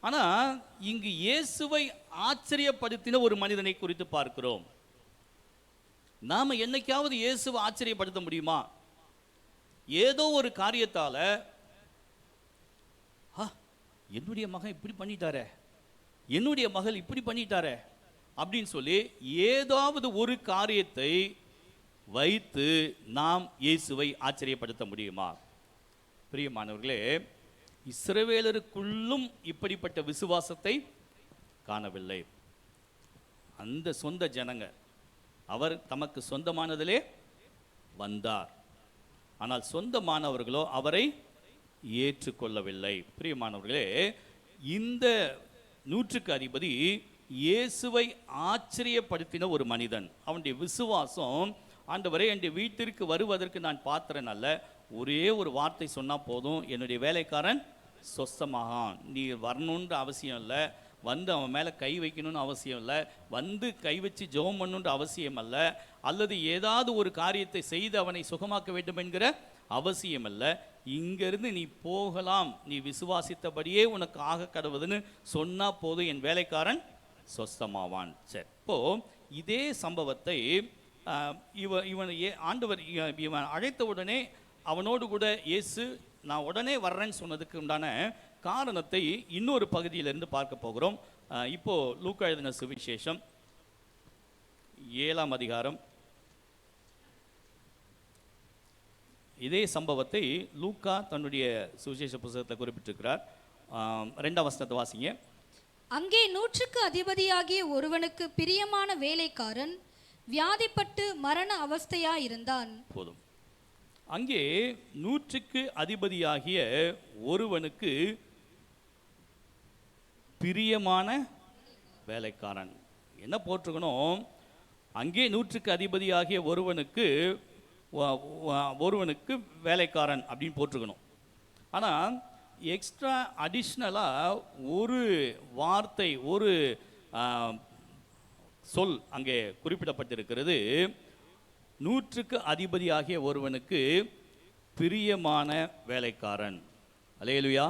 ஆனால் இங்கு இயேசுவை ஆச்சரியப்படுத்தின ஒரு மனிதனை குறித்து பார்க்கிறோம். நாம் என்னைக்காவது இயேசுவை ஆச்சரியப்படுத்த முடியுமா? ஏதோ ஒரு காரியத்தால் என்னுடைய மகன் இப்படி பண்ணிட்டாரே, என்னுடைய மகள் இப்படி பண்ணிட்டாரே அப்படின்னு சொல்லி ஏதாவது ஒரு காரியத்தை வைத்து நாம் இயேசுவை ஆச்சரியப்படுத்த முடியுமா? பிரியமானவர்களே, இஸ்ரவேலருக்குள்ளும் இப்படிப்பட்ட விசுவாசத்தை காணவில்லை. அந்த சொந்த ஜனங்க, அவர் தமக்கு சொந்தமானதிலே வந்தார், ஆனால் சொந்தமானவர்களோ அவரை ஏற்றுக்கொள்ளவில்லை. பிரியமானவர்களே, இந்த 100க்கு அதிபதி இயேசுவை ஆச்சரியப்படுத்தின ஒரு மனிதன். அவனுடைய விசுவாசம், ஆண்டவரே என்னுடைய வீட்டிற்கு வருவதற்கு நான் பாத்திரன் அல்ல, ஒரே ஒரு வார்த்தை சொன்னால் போதும், என்னுடைய வேலைக்காரன் சொஸ்தமாகான். நீ வரணுன்ற அவசியம் இல்லை, வந்து அவன் மேலே கை வைக்கணும்னு அவசியம் இல்லை, வந்து கை வச்சு ஜெபம் பண்ணணுன்ற அவசியம் அல்ல, அல்லது ஏதாவது ஒரு காரியத்தை செய்து அவனை சுகமாக்க வேண்டும் என்கிற அவசியம் அல்ல. இங்கிருந்து நீ போகலாம், நீ விசுவாசித்தபடியே உனக்கு ஆக கடவுதுன்னு சொன்னால் போதும், என் வேலைக்காரன் சொஸ்தமாவான். சரி, இப்போது இதே சம்பவத்தை இவன் ஆண்டவர் இவன் அழைத்த உடனே அவனோடு கூட இயேசு நான் உடனே வர்றேன்னு சொன்னதுக்கு உண்டான காரணத்தை இன்னொரு பகுதியிலிருந்து பார்க்க போகிறோம். இப்போ லூக்கா எழுதின சுவிசேஷம் 7ஆம் அதிகாரம். இதே சம்பவத்தை லூக்கா தன்னுடைய சுவிசேஷ புத்தகத்தில் குறிப்பிட்டிருக்கிறார். 2ஆம் வசனத்தை வாசிங்க. அங்கே 100க்கு அதிபதியாகிய ஒருவனுக்கு பிரியமான வேலைக்காரன் வியாதிப்பட்டு மரண அவஸ்தையா இருந்தான். போதும். அங்கே 100க்கு அதிபதியாகிய ஒருவனுக்கு பிரியமான வேலைக்காரன். என்ன போட்டிருக்கணும்? அங்கே 100க்கு அதிபதியாகிய ஒருவனுக்கு வேலைக்காரன் அப்படின்னு போட்டிருக்கணும். ஆனால் எக்ஸ்ட்ரா அடிஷ்னலாக ஒரு வார்த்தை, ஒரு சொல் அங்கே குறிப்பிடப்பட்டிருக்கிறது. 100க்கு அதிபதியாகிய ஒருவனுக்கு பிரியமான வேலைக்காரன். அல்லேலூயா.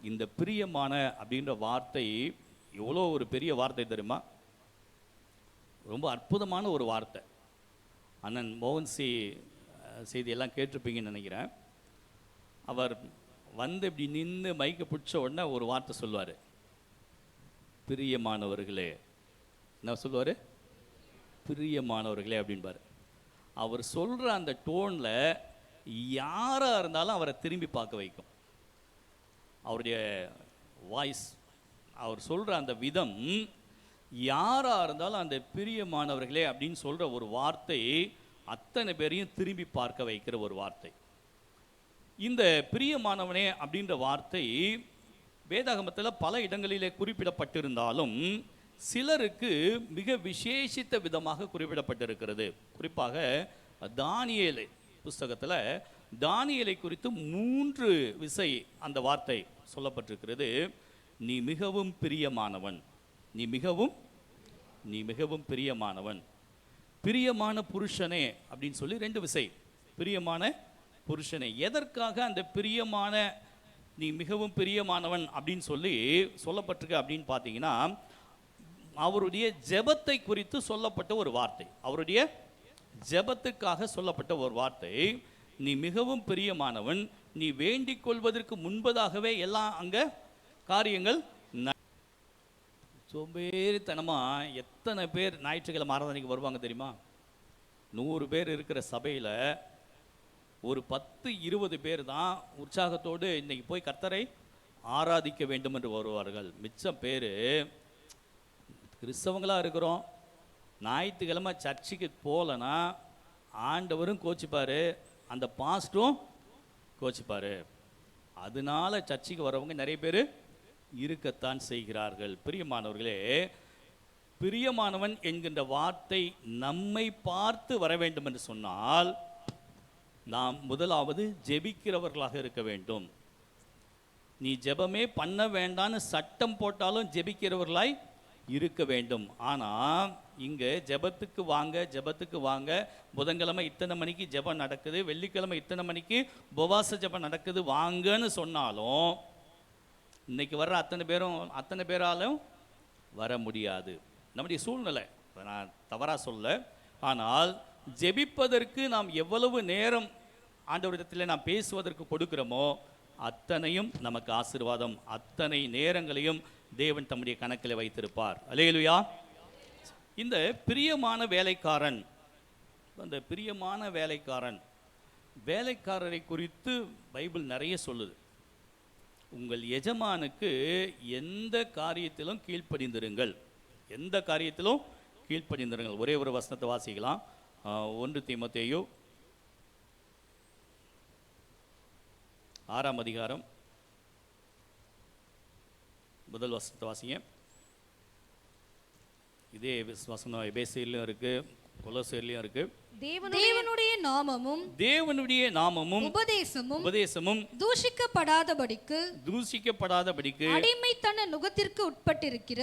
இந்த பிரியமான அப்படின்ற வார்த்தை எவ்வளோ ஒரு பெரிய வார்த்தை தெரியுமா? ரொம்ப அற்புதமான ஒரு வார்த்தை. அண்ணன் மோகன்சி செய்தியெல்லாம் கேட்டிருப்பீங்கன்னு நினைக்கிறேன். அவர் வந்து இப்படி நின்று மைக்கை பிடிச்ச உடனே ஒரு வார்த்தை சொல்லுவார், பிரியமானவர்களே. என்ன சொல்லுவார்? பிரியமானவர்களே அப்படின்பார். அவர் சொல்கிற அந்த டோனில் யாராக இருந்தாலும் அவரை திரும்பி பார்க்க வைக்கும். அவருடைய வாய்ஸ், அவர் சொல்கிற அந்த விதம், யாராக இருந்தாலும் அந்த பிரியமானவர்களே அப்படின்னு சொல்கிற ஒரு வார்த்தை அத்தனை பேரையும் திரும்பி பார்க்க வைக்கிற ஒரு வார்த்தை. இந்த பிரியமானவனே அப்படின்ற வார்த்தை வேதாகமத்தில் பல இடங்களிலே குறிப்பிடப்பட்டிருந்தாலும் சிலருக்கு மிக விசேஷித்த விதமாக குறிப்பிடப்பட்டிருக்கிறது. குறிப்பாக தானியேல் புஸ்தகத்தில் தானியேலை குறித்து 3 விசை அந்த வார்த்தை சொல்லப்பட்டிருக்கிறது. நீ மிகவும் பிரியமானவன், நீ மிகவும் பிரியமானவன், பிரியமான புருஷனே அப்படின்னு சொல்லி 2 விசை. பிரியமான புருஷனே. எதற்காக அந்த பிரியமான, நீ மிகவும் பிரியமானவன் அப்படின்னு சொல்லி சொல்லப்பட்டிருக்கு அப்படின்னு பார்த்தீங்கன்னா, அவருடைய ஜெபத்தை குறித்து சொல்லப்பட்ட ஒரு வார்த்தை. அவருடைய ஜெபத்துக்காக சொல்லப்பட்ட ஒரு வார்த்தை. நீ மிகவும் பிரியமானவன், நீ வேண்டிக் கொள்வதற்கு முன்பதாகவே எல்லாம் அங்கே காரியங்கள். சோம்பேறித்தனமா எத்தனை பேர் ஞாயிற்றுக்கிழமை ஆராதனைக்கு வருவாங்க தெரியுமா? 100 பேர் இருக்கிற சபையில் ஒரு 10-20 பேர் தான் உற்சாகத்தோடு இன்னைக்கு போய் கர்த்தரை ஆராதிக்க வேண்டும் என்று வருவார்கள். மிச்சம் பேர் கிறிஸ்தவங்களாக இருக்கிறோம், ஞாயிற்றுக்கிழமை சர்ச்சுக்கு போகலன்னா ஆண்டவரும் கோச்சிப்பார், அந்த பாஸ்டும் கோச்சிப்பார். அதனால சர்ச்சுக்கு வரவங்க நிறைய பேர் இருக்கத்தான் செய்கிறார்கள். பிரியமானவர்களே, பிரியமானவன் என்கின்ற வார்த்தை நம்மை பார்த்து வர வேண்டும் என்று சொன்னால் நாம் முதலாவது ஜெபிக்கிறவர்களாக இருக்க வேண்டும். நீ ஜெபமே பண்ண வேண்டான்னு சட்டம் போட்டாலும் ஜெபிக்கிறவர்களாய் இருக்க வேண்டும். ஆனால் இங்கே ஜெபத்துக்கு வாங்க, புதன்கிழமை இத்தனை மணிக்கு ஜெபம் நடக்குது, வெள்ளிக்கிழமை இத்தனை மணிக்கு உபவாச ஜெபம் நடக்குது வாங்கன்னு சொன்னாலும் இன்னைக்கு வர்ற அத்தனை பேராலும் வர முடியாது. நம்முடைய சூழ்நிலை, நான் தவறாக சொல்ல. ஆனால் ஜெபிப்பதற்கு நாம் எவ்வளவு நேரம் ஆண்டவரிடத்தில் நாம் பேசுவதற்கு கொடுக்கிறோமோ அத்தனையும் நமக்கு ஆசீர்வாதம். அத்தனை நேரங்களையும் தேவன் தம்முடைய கணக்கில் வைத்திருப்பார். அல்லேலூயா. இந்த பிரியமான வேலைக்காரன், அந்த பிரியமான வேலைக்காரரை குறித்து பைபிள் நிறைய சொல்லுது. உங்கள் எஜமானுக்கு எந்த காரியத்திலும் கீழ்ப்படிந்திருங்கள், ஒரே ஒரு வசனத்தை வாசிக்கலாம். 1 தீமோத்தேயு 6ஆம் அதிகாரம் 1 வசனத்தை வாசிங்க. இதே வசனம் எபேசியர்லையும் இருக்கு, கொலோசையர்லையும் இருக்கு. தேவனுடைய நாமமும் உபதேசமும் தூஷிக்கப்படாதபடிக்கு அடிமைத்தன நுகத்திற்கு உட்பட்டிருக்கிற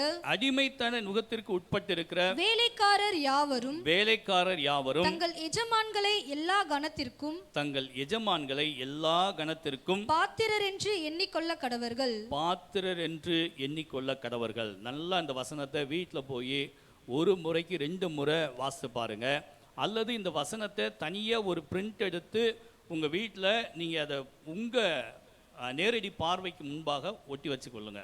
வேலைக்காரர் யாவரும் தங்கள் எஜமான்களை எல்லா கணத்திற்கும் பாத்திரர் என்று எண்ணிக்கொள்ள கடவர்கள். நல்லா இந்த வசனத்தை வீட்டில் போய் 1 முறைக்கு 2 முறை வாசித்து பாருங்க. அல்லது இந்த வசனத்தை தனியாக ஒரு பிரிண்ட் எடுத்து உங்கள் வீட்டில் நீங்கள் அதை உங்கள் நேரடி பார்வைக்கு முன்பாக ஒட்டி வச்சுக்கொள்ளுங்க.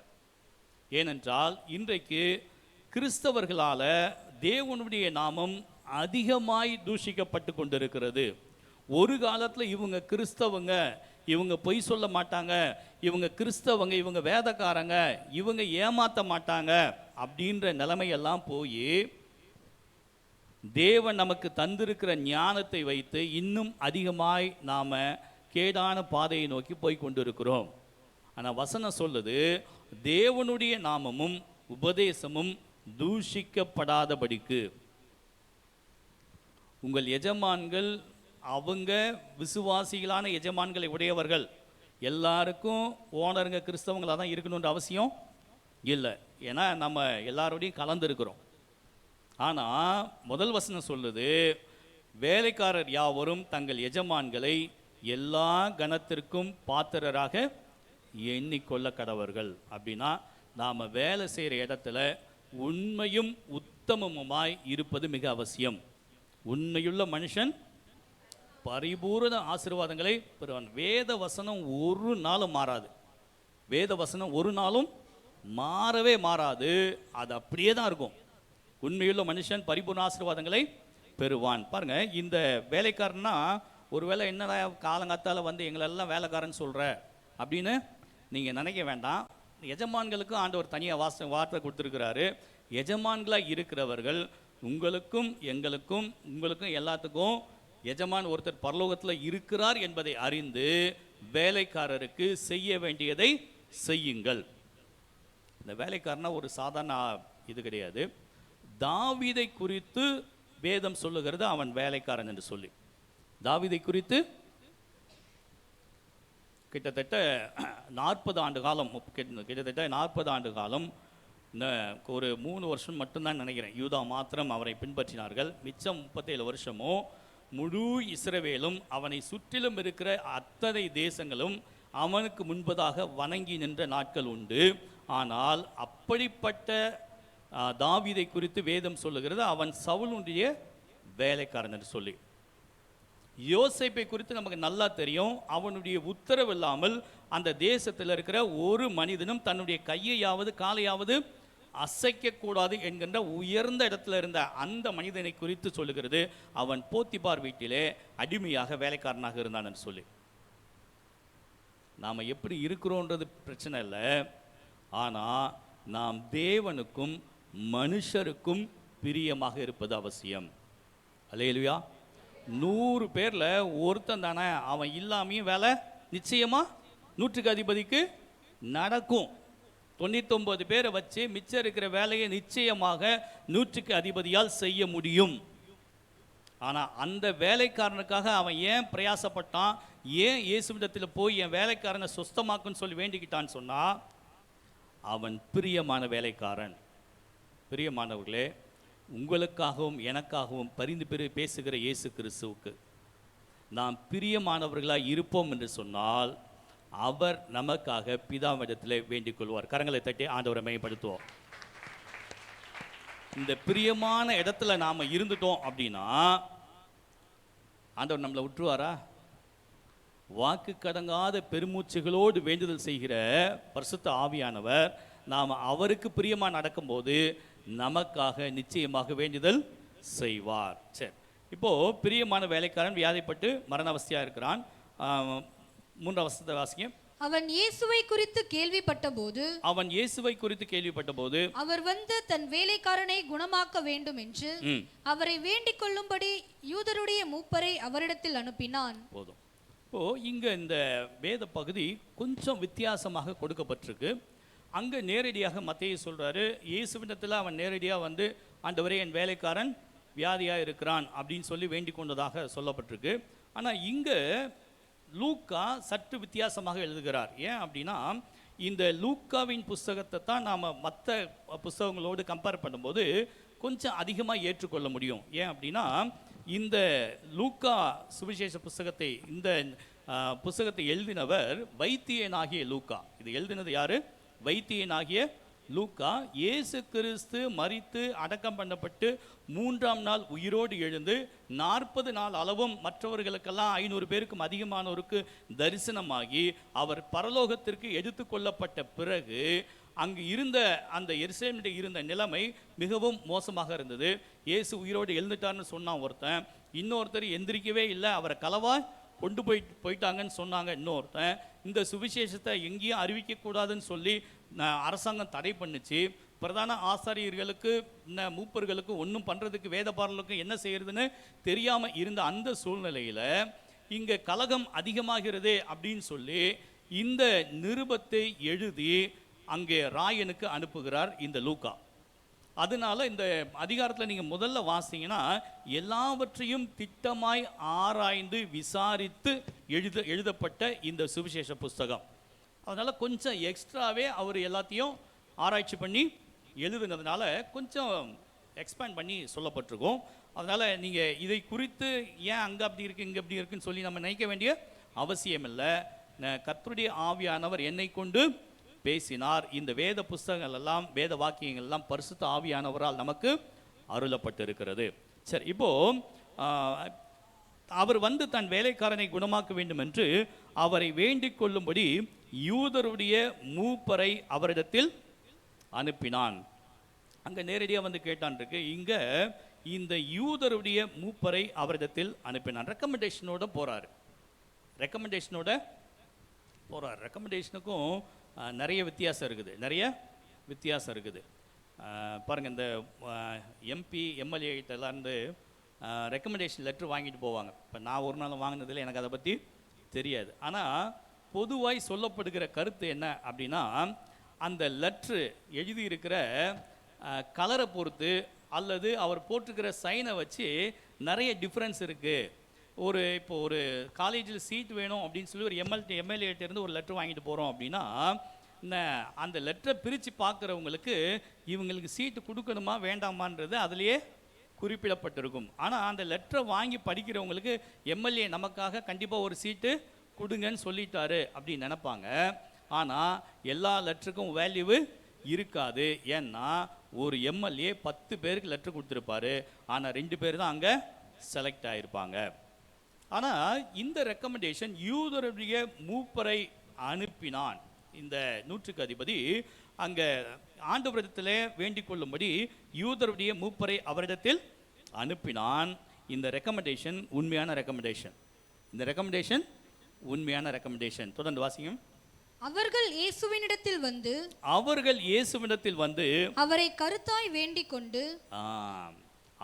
ஏனென்றால் இன்றைக்கு கிறிஸ்தவர்களால் தேவனுடைய நாமம் அதிகமாய் தூஷிக்கப்பட்டு கொண்டிருக்கிறது. ஒரு காலத்தில் இவங்க கிறிஸ்தவங்க, இவங்க பொய் சொல்ல மாட்டாங்க, இவங்க கிறிஸ்தவங்க, இவங்க வேதக்காரங்க, இவங்க ஏமாற்ற மாட்டாங்க அப்படின்ற நிலைமையெல்லாம் போய் தேவன் நமக்கு தந்திருக்கிற ஞானத்தை வைத்து இன்னும் அதிகமாய் நாம் கேடான பாதையை நோக்கி போய் கொண்டிருக்கிறோம். ஆனால் வசனம் சொல்லுது, தேவனுடைய நாமமும் உபதேசமும் தூஷிக்கப்படாதபடிக்கு. உங்கள் எஜமான்கள் அவங்க விசுவாசிகளான எஜமான்களை உடையவர்கள். எல்லாருக்கும் ஓனருங்க கிறிஸ்தவங்களாக தான் இருக்கணுன்ற அவசியம் இல்லை. ஏன்னா நம்ம எல்லாரோடையும் கலந்துருக்கிறோம். ஆனால் முதல் வசனம் சொல்லுது, வேலைக்காரர் யாவரும் தங்கள் எஜமான்களை எல்லா கனத்திற்கும் பாத்திரராக எண்ணிக்கொள்ள கடவர்கள். அப்படின்னா நாம் வேலை செய்கிற இடத்துல உண்மையும் உத்தமமுமாய் இருப்பது மிக அவசியம். உண்மையுள்ள மனுஷன் பரிபூரண ஆசீர்வாதங்களை பெறுவான். வேத வசனம் ஒரு நாளும் மாறாது. வேத வசனம் ஒரு நாளும் மாறவே மாறாது. அது அப்படியே தான் இருக்கும். உண்மையுள்ள மனுஷன் பரிபூர்ண ஆசீர்வாதங்களை பெறுவான். பாருங்க, இந்த வேலைக்காரன்னா ஒருவேளை என்னடா காலங்காத்தால வந்து எங்களெல்லாம் வேலைக்காரன் சொல்ற அப்படின்னு நீங்க நினைக்க வேண்டாம். எஜமான்களுக்கு ஆண்டவர் தனியாக வார்த்தை கொடுத்துருக்கிறாரு. எஜமான்களாக இருக்கிறவர்கள் உங்களுக்கும் எங்களுக்கும் எல்லாத்துக்கும் எஜமான் ஒருத்தர் பரலோகத்தில் இருக்கிறார் என்பதை அறிந்து வேலைக்காரருக்கு செய்ய வேண்டியதை செய்யுங்கள். இந்த வேலைக்காரனா ஒரு சாதாரண இது கிடையாது. தாவீதை குறித்து வேதம் சொல்லுகிறது அவன் வேலைக்காரன் என்று சொல்லி. தாவீதை குறித்து கிட்டத்தட்ட 40 ஆண்டு காலம், கிட்டத்தட்ட 40 ஆண்டு காலம், ஒரு 3 வருஷம் மட்டும்தான் நினைக்கிறேன் யூதா மாத்திரம் அவரை பின்பற்றினார்கள். மிச்சம் 37 வருஷமோ முழு இஸ்ரவேலும் அவனை சுற்றிலும் இருக்கிற அத்தனை தேசங்களும் அவனுக்கு முன்பதாக வணங்கி நின்ற நாட்கள் உண்டு. ஆனால் அப்படிப்பட்ட தாவீதை குறித்து வேதம் சொல்லுகிறது அவன் சவுலுடைய வேலைக்காரன் என்று சொல்லி. யோசேப்பை குறித்து நமக்கு நல்லா தெரியும். அவனுடைய உத்தரவு இல்லாமல் அந்த தேசத்தில் இருக்கிற ஒரு மனிதனும் தன்னுடைய கையையாவது காலையாவது அசைக்கக்கூடாது என்கின்ற உயர்ந்த இடத்துல இருந்த அந்த மனிதனை குறித்து சொல்லுகிறது அவன் போத்திபார் வீட்டிலே அடிமையாக வேலைக்காரனாக இருந்தான் என்று சொல்லி. நாம் எப்படி இருக்கிறோன்றது பிரச்சனை இல்லை. ஆனால் நாம் தேவனுக்கும் மனுஷருக்கும் பிரியமாக இருப்பது அவசியம். அல்லேலூயா. 100 பேரில் ஒருத்தன் தானே, அவன் இல்லாமையும் வேலை நிச்சயமாக 100க்கு அதிபதிக்கு நடக்கும். 99 பேரை வச்சு மிச்சம் இருக்கிற வேலையை நிச்சயமாக 100க்கு அதிபதியால் செய்ய முடியும். ஆனால் அந்த வேலைக்காரனுக்காக அவன் ஏன் பிரயாசப்பட்டான், ஏன் இயேசுவிடத்தில் போய் என் வேலைக்காரனை சுத்தமாக்குன்னு சொல்லி வேண்டிக்கிட்டான்னு சொன்னால் அவன் பிரியமான வேலைக்காரன். பிரியமானவர்களே, உங்களுக்காகவும் எனக்காகவும் பரிந்து பேசுகிற இயேசு கிறிஸ்துவுக்கு நாம் பிரியமானவர்களாக இருப்போம் என்று சொன்னால் அவர் நமக்காக பிதாவிடத்தில் வேண்டிக் கொள்வார். கரங்களை தட்டி ஆண்டவரை மையப்படுத்துவோம். இந்த பிரியமான இடத்துல நாம் இருந்துட்டோம் அப்படின்னா ஆண்டவர் நம்மளை விட்டுருவாரா? வாக்கு கடங்காத பெருமூச்சுகளோடு வேண்டுதல் செய்கிற பரிசுத்த ஆவியானவர் நாம் அவருக்கு பிரியமாக நடக்கும்போது நமக்காக நிச்சயமாக வேண்டுதல் செய்வார். சரி, இப்போ பிரியமான வேலைக்காரன் வியாதிப்பட்டு மரண அவஸ்தையாக இருக்கிறான். 3 வசனத்தை வாசிங்க. அவன் இயேசுவை குறித்து கேள்விப்பட்ட போது அவர் வந்து தன் வேலைக்காரனை குணமாக்க வேண்டும் என்று அவரை வேண்டிக் கொள்ளும்படி யூதருடைய மூப்பரை அவரிடத்தில் அனுப்பினான். போதும். இப்போ இங்க இந்த வேத பகுதி கொஞ்சம் வித்தியாசமாக கொடுக்கப்பட்டிருக்கு. அங்க நேரடியாக மத்தேயு சொல்றாரு, இயேசுவிடத்தில் அவன் நேரடியாக வந்து ஆண்டவரே என் வேலைக்காரன் வியாதியாக இருக்கிறான் அப்படின்னு சொல்லி வேண்டிக் கொண்டதாக சொல்லப்பட்டிருக்கு. ஆனால் இங்கே லூக்கா சற்று வித்தியாசமாக எழுதுகிறார். ஏன் அப்படின்னா இந்த லூக்காவின் புஸ்தகத்தை தான் நாம் மற்ற புஸ்தகங்களோடு கம்பேர் பண்ணும்போது கொஞ்சம் அதிகமாக ஏற்றுக்கொள்ள முடியும். ஏன் அப்படின்னா இந்த லூக்கா சுவிசேஷ புஸ்தகத்தை இந்த புஸ்தகத்தை எழுதினவர் வைத்தியனாகிய லூக்கா. இது எழுதினது யாரு? வைத்தியனாகிய லூக்கா இயேசு கிறிஸ்து மரித்து அடக்கம் பண்ணப்பட்டு 3ஆம் நாள் உயிரோடு எழுந்து 40 நாள் அளவும் மற்றவர்களுக்கெல்லாம் 500 பேருக்கும் அதிகமானோருக்கு தரிசனமாகி அவர் பரலோகத்திற்கு எடுத்து கொள்ளப்பட்ட பிறகு அங்கு இருந்த அந்த எருசலேமில் இருந்த நிலைமை மிகவும் மோசமாக இருந்தது. இயேசு உயிரோடு எழுந்துட்டார்னு சொன்னான் ஒருத்தன், இன்னொருத்தர் எந்திரிக்கவே இல்லை, அவரை களவா கொண்டு போயிட்டாங்கன்னு சொன்னாங்க இன்னொருத்தன். இந்த சுவிசேஷத்தை எங்கேயும் அறிவிக்கக்கூடாதுன்னு சொல்லி அரசாங்கம் தடை பண்ணுச்சு. பிரதான ஆசாரியர்களுக்கு மூப்பர்களுக்கு ஒன்றும் பண்ணுறதுக்கு வேதபாரர்களுக்கு என்ன செய்யறதுன்னு தெரியாமல் இருந்த அந்த சூழ்நிலையில் இங்கே கலகம் அதிகமாகிறது அப்படின்னு சொல்லி இந்த நிருபத்தை எழுதி அங்கே ராயனுக்கு அனுப்புகிறார் இந்த லூக்கா. அதனால இந்த அதிகாரத்தில் நீங்கள் முதல்ல வாசிங்கன்னா எல்லாவற்றையும் திட்டமாய் ஆராய்ந்து விசாரித்து எழுதப்பட்ட இந்த சுவிசேஷ புஸ்தகம். அதனால் கொஞ்சம் எக்ஸ்ட்ராவே அவர் எல்லாத்தையும் ஆராய்ச்சி பண்ணி எழுதுனதுனால கொஞ்சம் எக்ஸ்பேண்ட் பண்ணி சொல்லப்பட்டிருக்கோம். அதனால் நீங்கள் இதை குறித்து ஏன் அங்கே அப்படி இருக்குது இங்கே அப்படி இருக்குன்னு சொல்லி நம்ம நினைக்க வேண்டிய அவசியம் இல்லை. கர்த்தருடைய ஆவியானவர் என்னை கொண்டு பேசினார். இந்த வேத புஸ்தகங்கள் எல்லாம் வேத வாக்கியங்கள் எல்லாம் பரிசுத்த ஆவியானவரால் நமக்கு அருளப்பட்டிருக்கிறது. சரி, இப்போ அவர் வந்து தன் வேலைக்காரனை குணமாக்க வேண்டும் என்று அவரை வேண்டிக் கொள்ளும்படி யூதருடைய மூப்பரை அவரிடத்தில் அனுப்பினான். அங்கே நேரடியாக வந்து கேட்டான் இருக்கு. இங்கே இந்த யூதருடைய மூப்பரை அவரிடத்தில் அனுப்பினான். ரெக்கமெண்டேஷனோட போகிறார். ரெக்கமெண்டேஷனுக்கும் நிறைய வித்தியாசம் இருக்குது. பாருங்கள், இந்த எம்பி எம்எல்ஏ கிட்டேருந்து ரெக்கமெண்டேஷன் லெட்ரு வாங்கிட்டு போவாங்க. இப்போ நான் ஒரு நாள் வாங்கினதில் எனக்கு அதை பற்றி தெரியாது. ஆனால் பொதுவாய் சொல்லப்படுகிற கருத்து என்ன அப்படின்னா, அந்த லெட்ரு எழுதியிருக்கிற கலரை பொறுத்து அல்லது அவர் போட்டிருக்கிற சைனை வச்சு நிறைய டிஃப்ரென்ஸ் இருக்குது. இப்போ ஒரு காலேஜில் சீட் வேணும் அப்படின்னு சொல்லி ஒரு எம்எல்ஏட்டேருந்து ஒரு லெட்ரு வாங்கிட்டு போகிறோம் அப்படின்னா அந்த லெட்டரை பிரித்து பார்க்குறவங்களுக்கு இவங்களுக்கு சீட்டு கொடுக்கணுமா வேண்டாமான்றது அதுலேயே குறிப்பிடப்பட்டிருக்கும். ஆனால் அந்த லெட்டரை வாங்கி படிக்கிறவங்களுக்கு எம்எல்ஏ நமக்காக கண்டிப்பாக ஒரு சீட்டு கொடுங்கன்னு சொல்லிட்டாரு அப்படின்னு நினைப்பாங்க. ஆனால் எல்லா லெட்டருக்கும் வேல்யூவு இருக்காது. ஏன்னா ஒரு எம்எல்ஏ 10 பேருக்கு லெட்டர் கொடுத்துருப்பாரு, ஆனால் 2 பேர் தான் அங்கே செலக்ட் ஆகிருப்பாங்க. ஆனால் இந்த ரெக்கமெண்டேஷன் யூதருடைய மூப்பரை அனுப்பினான். இந்த 100க்கு அதிபதி அங்கே ஆண்டவரிடத்தில் வேண்டிக் கொள்ளும்படி யூதருடைய மூப்பரை அவரிடத்தில் அனுப்பினான். இந்த ரெக்கமெண்டேஷன் உண்மையான ரெக்கமெண்டேஷன். தொடர்ந்து வாசிங்க. அவர்கள் இயேசுவினிடத்தில் வந்து அவரை கருத்தாய் வேண்டிக் கொண்டு,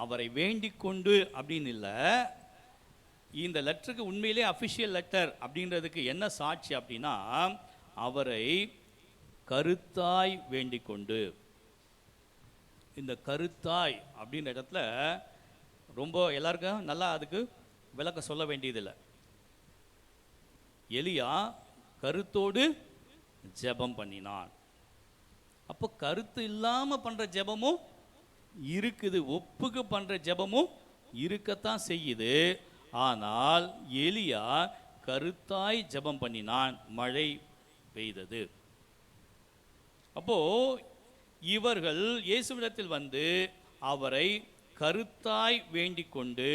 அவரை வேண்டிக் கொண்டு அப்படின்னு இல்லை, இந்த லெட்டருக்கு உண்மையிலே அஃபிஷியல் லெட்டர் அப்படின்றதுக்கு என்ன சாட்சி அப்படின்னா, அவரை கருத்தாய் வேண்டிக் கொண்டு. இந்த கருத்தாய் அப்படின்ற இடத்துல ரொம்ப எல்லாருக்கும் நல்லா அதுக்கு விளக்கம் சொல்ல வேண்டியதில்லை. எலியா கருத்தோடு ஜெபம் பண்ணினான். அப்போ கருத்து இல்லாமல் பண்ணுற ஜெபமும் இருக்குது, ஒப்புக்கு பண்ணுற ஜெபமும் இருக்கத்தான் செய்யுது. ஆனால் எலியா கருத்தாய் ஜெபம் பண்ணினான், மழை பெய்தது. அப்போ இவர்கள் இயேசுவிடத்தில் வந்து அவரை கருத்தாய் வேண்டிக் கொண்டு,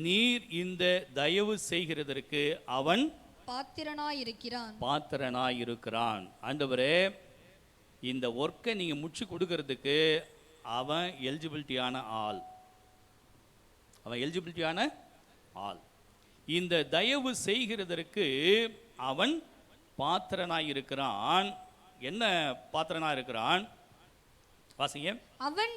நீர் இந்த தயவு செய்கிறதற்கு அவன் பாத்திரனாயிருக்கிறான். ஆண்டவரே, இந்த ஒர்க்கை நீங்க முடிச்சு கொடுக்கறதுக்கு அவன் எலிஜிபிலிட்டியான ஆள். இந்த தயவு செய்கிறதற்கு அவன் பாத்திரனாயிருக்கிறான். என்ன பாத்திரனா இருக்கிறான்? வாசிங்க. அவன்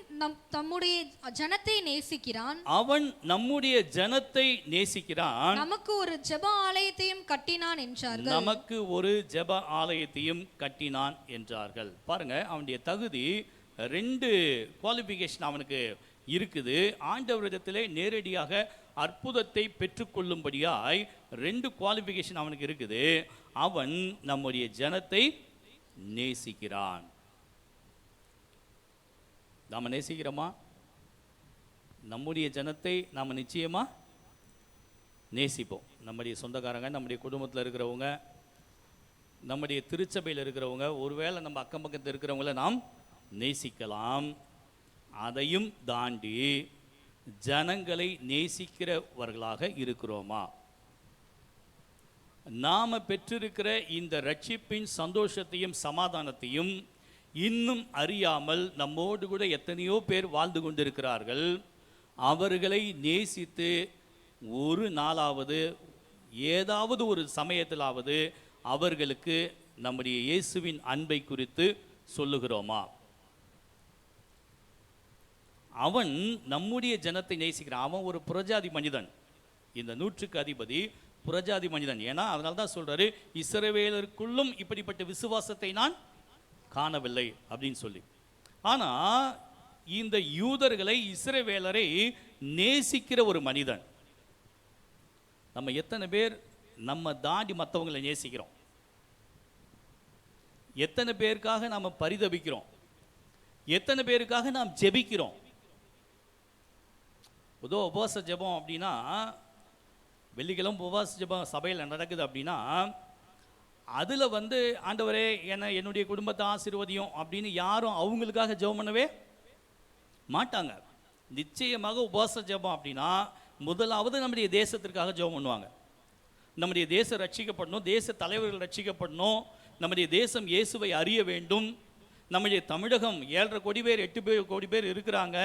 நம்முடைய ஜனத்தை நேசிக்கிறான். நமக்கு ஒரு ஜெப ஆலயத்தையும் கட்டினான் என்றார்கள். பாருங்க, அவனுடைய தகுதி 2 குவாலிஃபிகேஷன் அவனுக்கு இருக்குது. ஆண்டவரிடத்திலே நேரடியாக அற்புதத்தை பெற்றுக்கொள்ளும்படியாய் 2 குவாலிஃபிகேஷன் அவனுக்கு இருக்குது. அவன் நம்முடைய ஜனத்தை நேசிக்கிறான். நாம் நேசிக்கிறோமா? நம்முடைய ஜனத்தை நாம் நிச்சயமா நேசிப்போம். நம்முடைய சொந்தக்காரங்க, நம்முடைய குடும்பத்தில் இருக்கிறவங்க, நம்முடைய திருச்சபையில் இருக்கிறவங்க, ஒருவேளை நம்ம அக்கம் பக்கத்தில் இருக்கிறவங்கள நாம் நேசிக்கலாம். அதையும் தாண்டி ஜனங்களை நேசிக்கிறவர்களாக இருக்கிறோமா? நாம் பெற்றிருக்கிற இந்த ரட்சிப்பின் சந்தோஷத்தையும் சமாதானத்தையும் இன்னும் அறியாமல் நம்மோடு கூட எத்தனையோ பேர் வாழ்ந்து கொண்டிருக்கிறார்கள். அவர்களை நேசித்து ஒரு நாளாவது ஏதாவது ஒரு சமயத்திலாவது அவர்களுக்கு நம்முடைய இயேசுவின் அன்பை குறித்து சொல்லுகிறோமா? அவன் நம்முடைய ஜனத்தை நேசிக்கிறான். அவன் ஒரு புறஜாதி மனிதன். இந்த 100க்கு அதிபதி புறஜாதி மனிதன். ஏன்னா அதனால தான் சொல்றாரு, இஸ்ரவேலருக்குள்ளும் இப்படிப்பட்ட விசுவாசத்தை நான் காணவில்லை அப்படின்னு சொல்லி. ஆனா இந்த யூதர்களை, இஸ்ரவேலரை நேசிக்கிற ஒரு மனிதன். நம்ம எத்தனை பேர் நம்ம தாண்டி மற்றவங்களை நேசிக்கிறோம்? எத்தனை பேருக்காக நாம் பரிதபிக்கிறோம்? எத்தனை பேருக்காக நாம் ஜெபிக்கிறோம்? உபவாச ஜெபம் அப்படின்னா, வெள்ளிக்கிழமை உபவாச ஜெபம் சபையில் நடக்குது அப்படின்னா, அதில் ஆண்டவரே என்னுடைய குடும்பத்தை ஆசீர்வதியும் அப்படின்னு யாரும் அவங்களுக்காக ஜெபம் பண்ணவே மாட்டாங்க. நிச்சயமாக உபவாச ஜெபம் அப்படின்னா முதலாவது நம்முடைய தேசத்திற்காக ஜெபம் பண்ணுவாங்க. நம்முடைய தேசம் ரட்சிக்கப்படணும், தேச தலைவர்கள் ரட்சிக்கப்படணும், நம்முடைய தேசம் இயேசுவை அறிய வேண்டும். நம்முடைய தமிழகம் 7.5 கோடி பேர் 8 கோடி பேர் இருக்கிறாங்க.